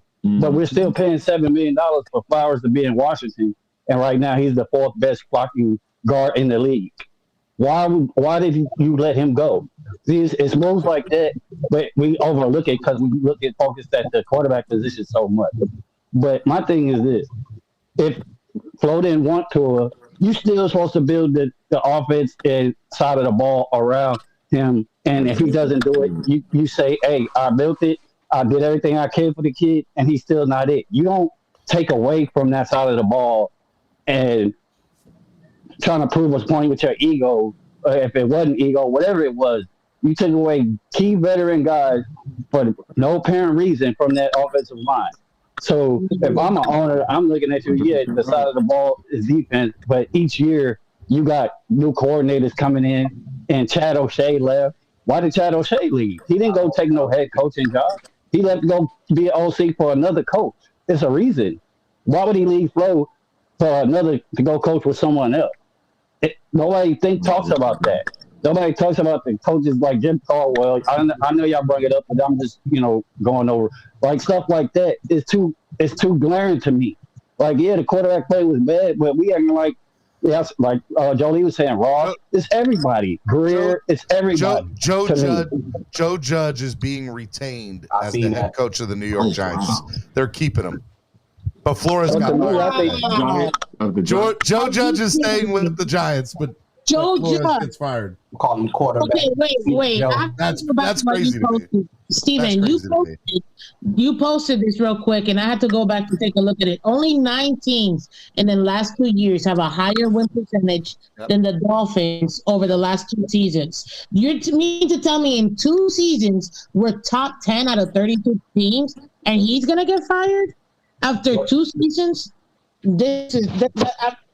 But we're still paying $7 million for Flowers to be in Washington, and right now he's the 4th best blocking guard in the league. Why did you let him go? See, it's moves like that but we overlook it because we look at focused at the quarterback position so much. But my thing is this: if Flo didn't want to, you still supposed to build the offense and side of the ball around him. And if he doesn't do it, you say, "Hey, I built it. I did everything I can for the kid, and he's still not it." You don't take away from that side of the ball and trying to prove a point with your ego. If it wasn't ego, whatever it was, you took away key veteran guys for no apparent reason from that offensive line. So if I'm an owner, I'm looking at you. Yeah, the side of the ball is defense, but each year you got new coordinators coming in, and Chad O'Shea left. Why did Chad O'Shea leave? He didn't go take no head coaching job. He left to go be an OC for another coach. It's a reason. Why would he leave Flo for another to go coach with someone else? Nobody talks about that. Nobody talks about the coaches like Jim Caldwell. I know y'all bring it up, but I'm just going over like stuff like that. It's too glaring to me. Like the quarterback play was bad, but we acting like like Jolie was saying, Ross. It's everybody. Greer. It's everybody. Joe Judge is being retained as the head coach of the New York Giants. They're keeping him. But Flores got fired. Joe Judge is staying with the Giants, but Joe Judge gets fired. Call him quarterback. Okay, wait. That's crazy to me. Steven, you posted this real quick, and I had to go back and take a look at it. Only 9 teams in the last 2 years have a higher win percentage than the Dolphins over the last 2 seasons. You mean to tell me in 2 seasons we're top 10 out of 32 teams, and he's gonna get fired after 2 seasons? This is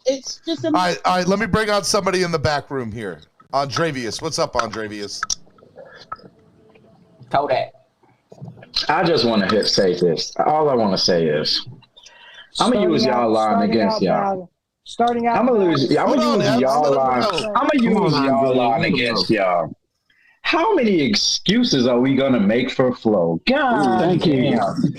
it's just all right. Let me bring out somebody in the back room here. Andrevius, what's up, Andrevius? Kodak. I just want to say this. All I want to say is, I'm gonna use y'all line against y'all. Starting out, I'm gonna use y'all line. I'm gonna use y'all line against y'all. How many excuses are we gonna make for Flo? God, thank you, Andrew.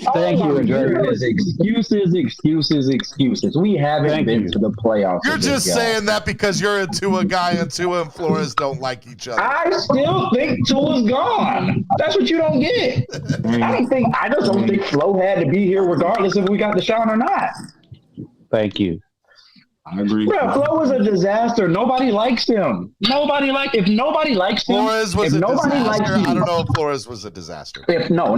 Excuses. We haven't been to the playoffs. You're just saying that because you're a Tua guy and Tua and Flores don't like each other. I still think Tua's gone. That's what you don't get. I just don't think Flo had to be here regardless if we got the shot or not. Thank you. I agree. Bro, Flo was a disaster. Nobody likes him. If nobody likes him, Flores was a disaster. I don't know if Flores was a disaster. No.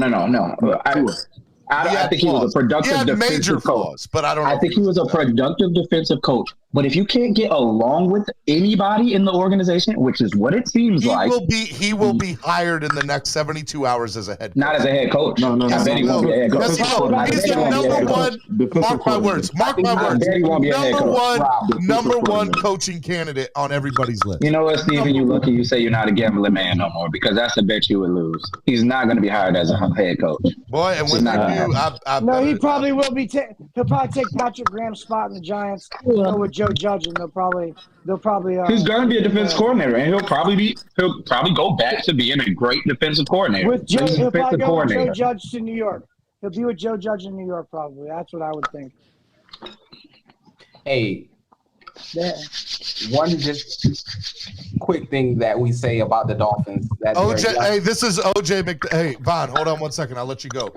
I think he was a productive defensive coach. But I don't know. I think he was a productive defensive coach. But if you can't get along with anybody in the organization, which is what it seems like, he will be hired in the next 72 hours as a head coach. Not as a head coach. No. I bet he won't be a head coach. He's the number one. Mark my words. Number one coaching candidate on everybody's list. You know what, Steven? You lucky you say you're not a gambling man no more, because that's a bet you would lose. He's not going to be hired as a head coach. Boy, and when he probably will be. He'll probably take Patrick Graham's spot in the Giants. Go with Joe Judge, and they'll probably. He's going to be a defense coordinator, and he'll probably go back to being a great defensive coordinator. He'll probably go with Joe Judge to New York. He'll be with Joe Judge in New York, probably. That's what I would think. Hey, one just quick thing that we say about the Dolphins. This is OJ Hey, Vaughn, hold on 1 second. I'll let you go.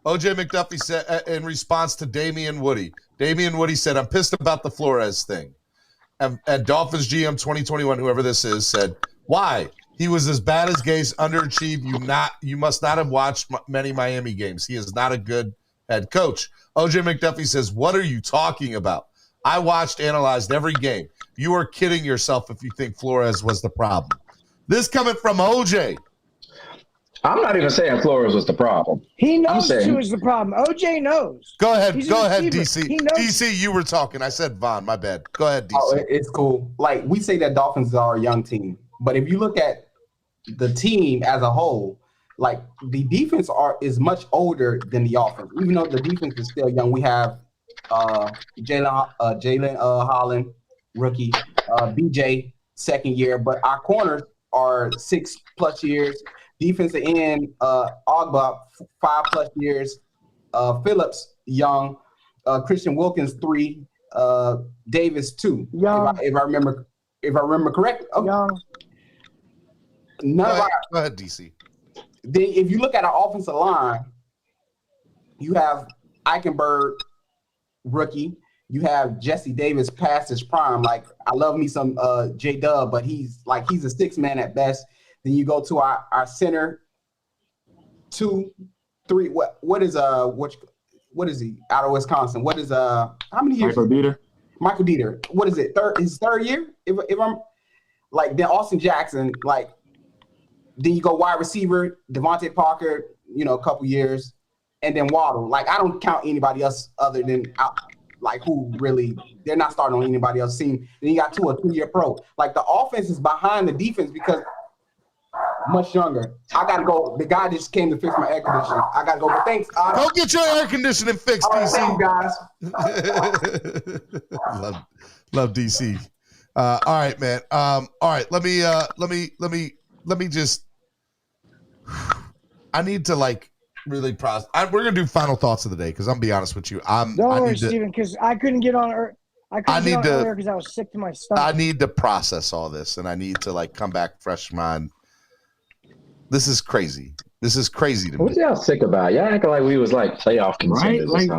OJ McDuffie said in response to Damian Woody. Damian Woody said, "I'm pissed about the Flores thing." And Dolphins GM 2021, whoever this is, said, "Why? He was as bad as Gase, underachieved. You must not have watched many Miami games. He is not a good head coach." OJ McDuffie says, "What are you talking about? I watched, analyzed every game. You are kidding yourself if you think Flores was the problem." This coming from OJ. I'm not even saying Flores was the problem. He knows who was the problem. OJ knows. Go ahead, DC. DC, you were talking. I said Vaughn. My bad. Go ahead, DC. Oh, it's cool. Like, we say that Dolphins are a young team, but if you look at the team as a whole, like, the defense is much older than the offense. Even though the defense is still young, we have Jalen Holland, rookie, BJ, second year, but our corners are 6+ years. Defensive end, Ogba, 5+ years. Phillips, young. Christian Wilkins, 3. Davis, 2. Young. If I remember correct. Okay. Young. Go ahead, DC. if you look at our offensive line, you have Eichenberg, rookie. You have Jesse Davis past his prime. Like, I love me some J-Dub, but he's a six man at best. Then you go to our center, 2, 3. What is he out of Wisconsin? What is how many years? Michael Dieter. What is it? His third year? If I'm like, then Austin Jackson, like, then you go wide receiver, Devontae Parker, a couple years, and then Waddle. Like, I don't count anybody else other than who really, they're not starting on anybody else's team. Then you got 2 or 3 year pro. Like, the offense is behind the defense because much younger. I gotta go. The guy just came to fix my air conditioning. I gotta go. But thanks. Go get your air conditioning fixed, DC. Thanks, guys. love DC. All right, man. All right. Let me just. I need to really process. We're gonna do final thoughts of the day because I'm gonna be honest with you. Don't worry, Steven, because I couldn't get on. I need to earlier because I was sick to my stomach. I need to process all this, and I need to come back fresh mind. This is crazy. This is crazy to me. What y'all sick about? Y'all acting like we was playoff contenders. Right?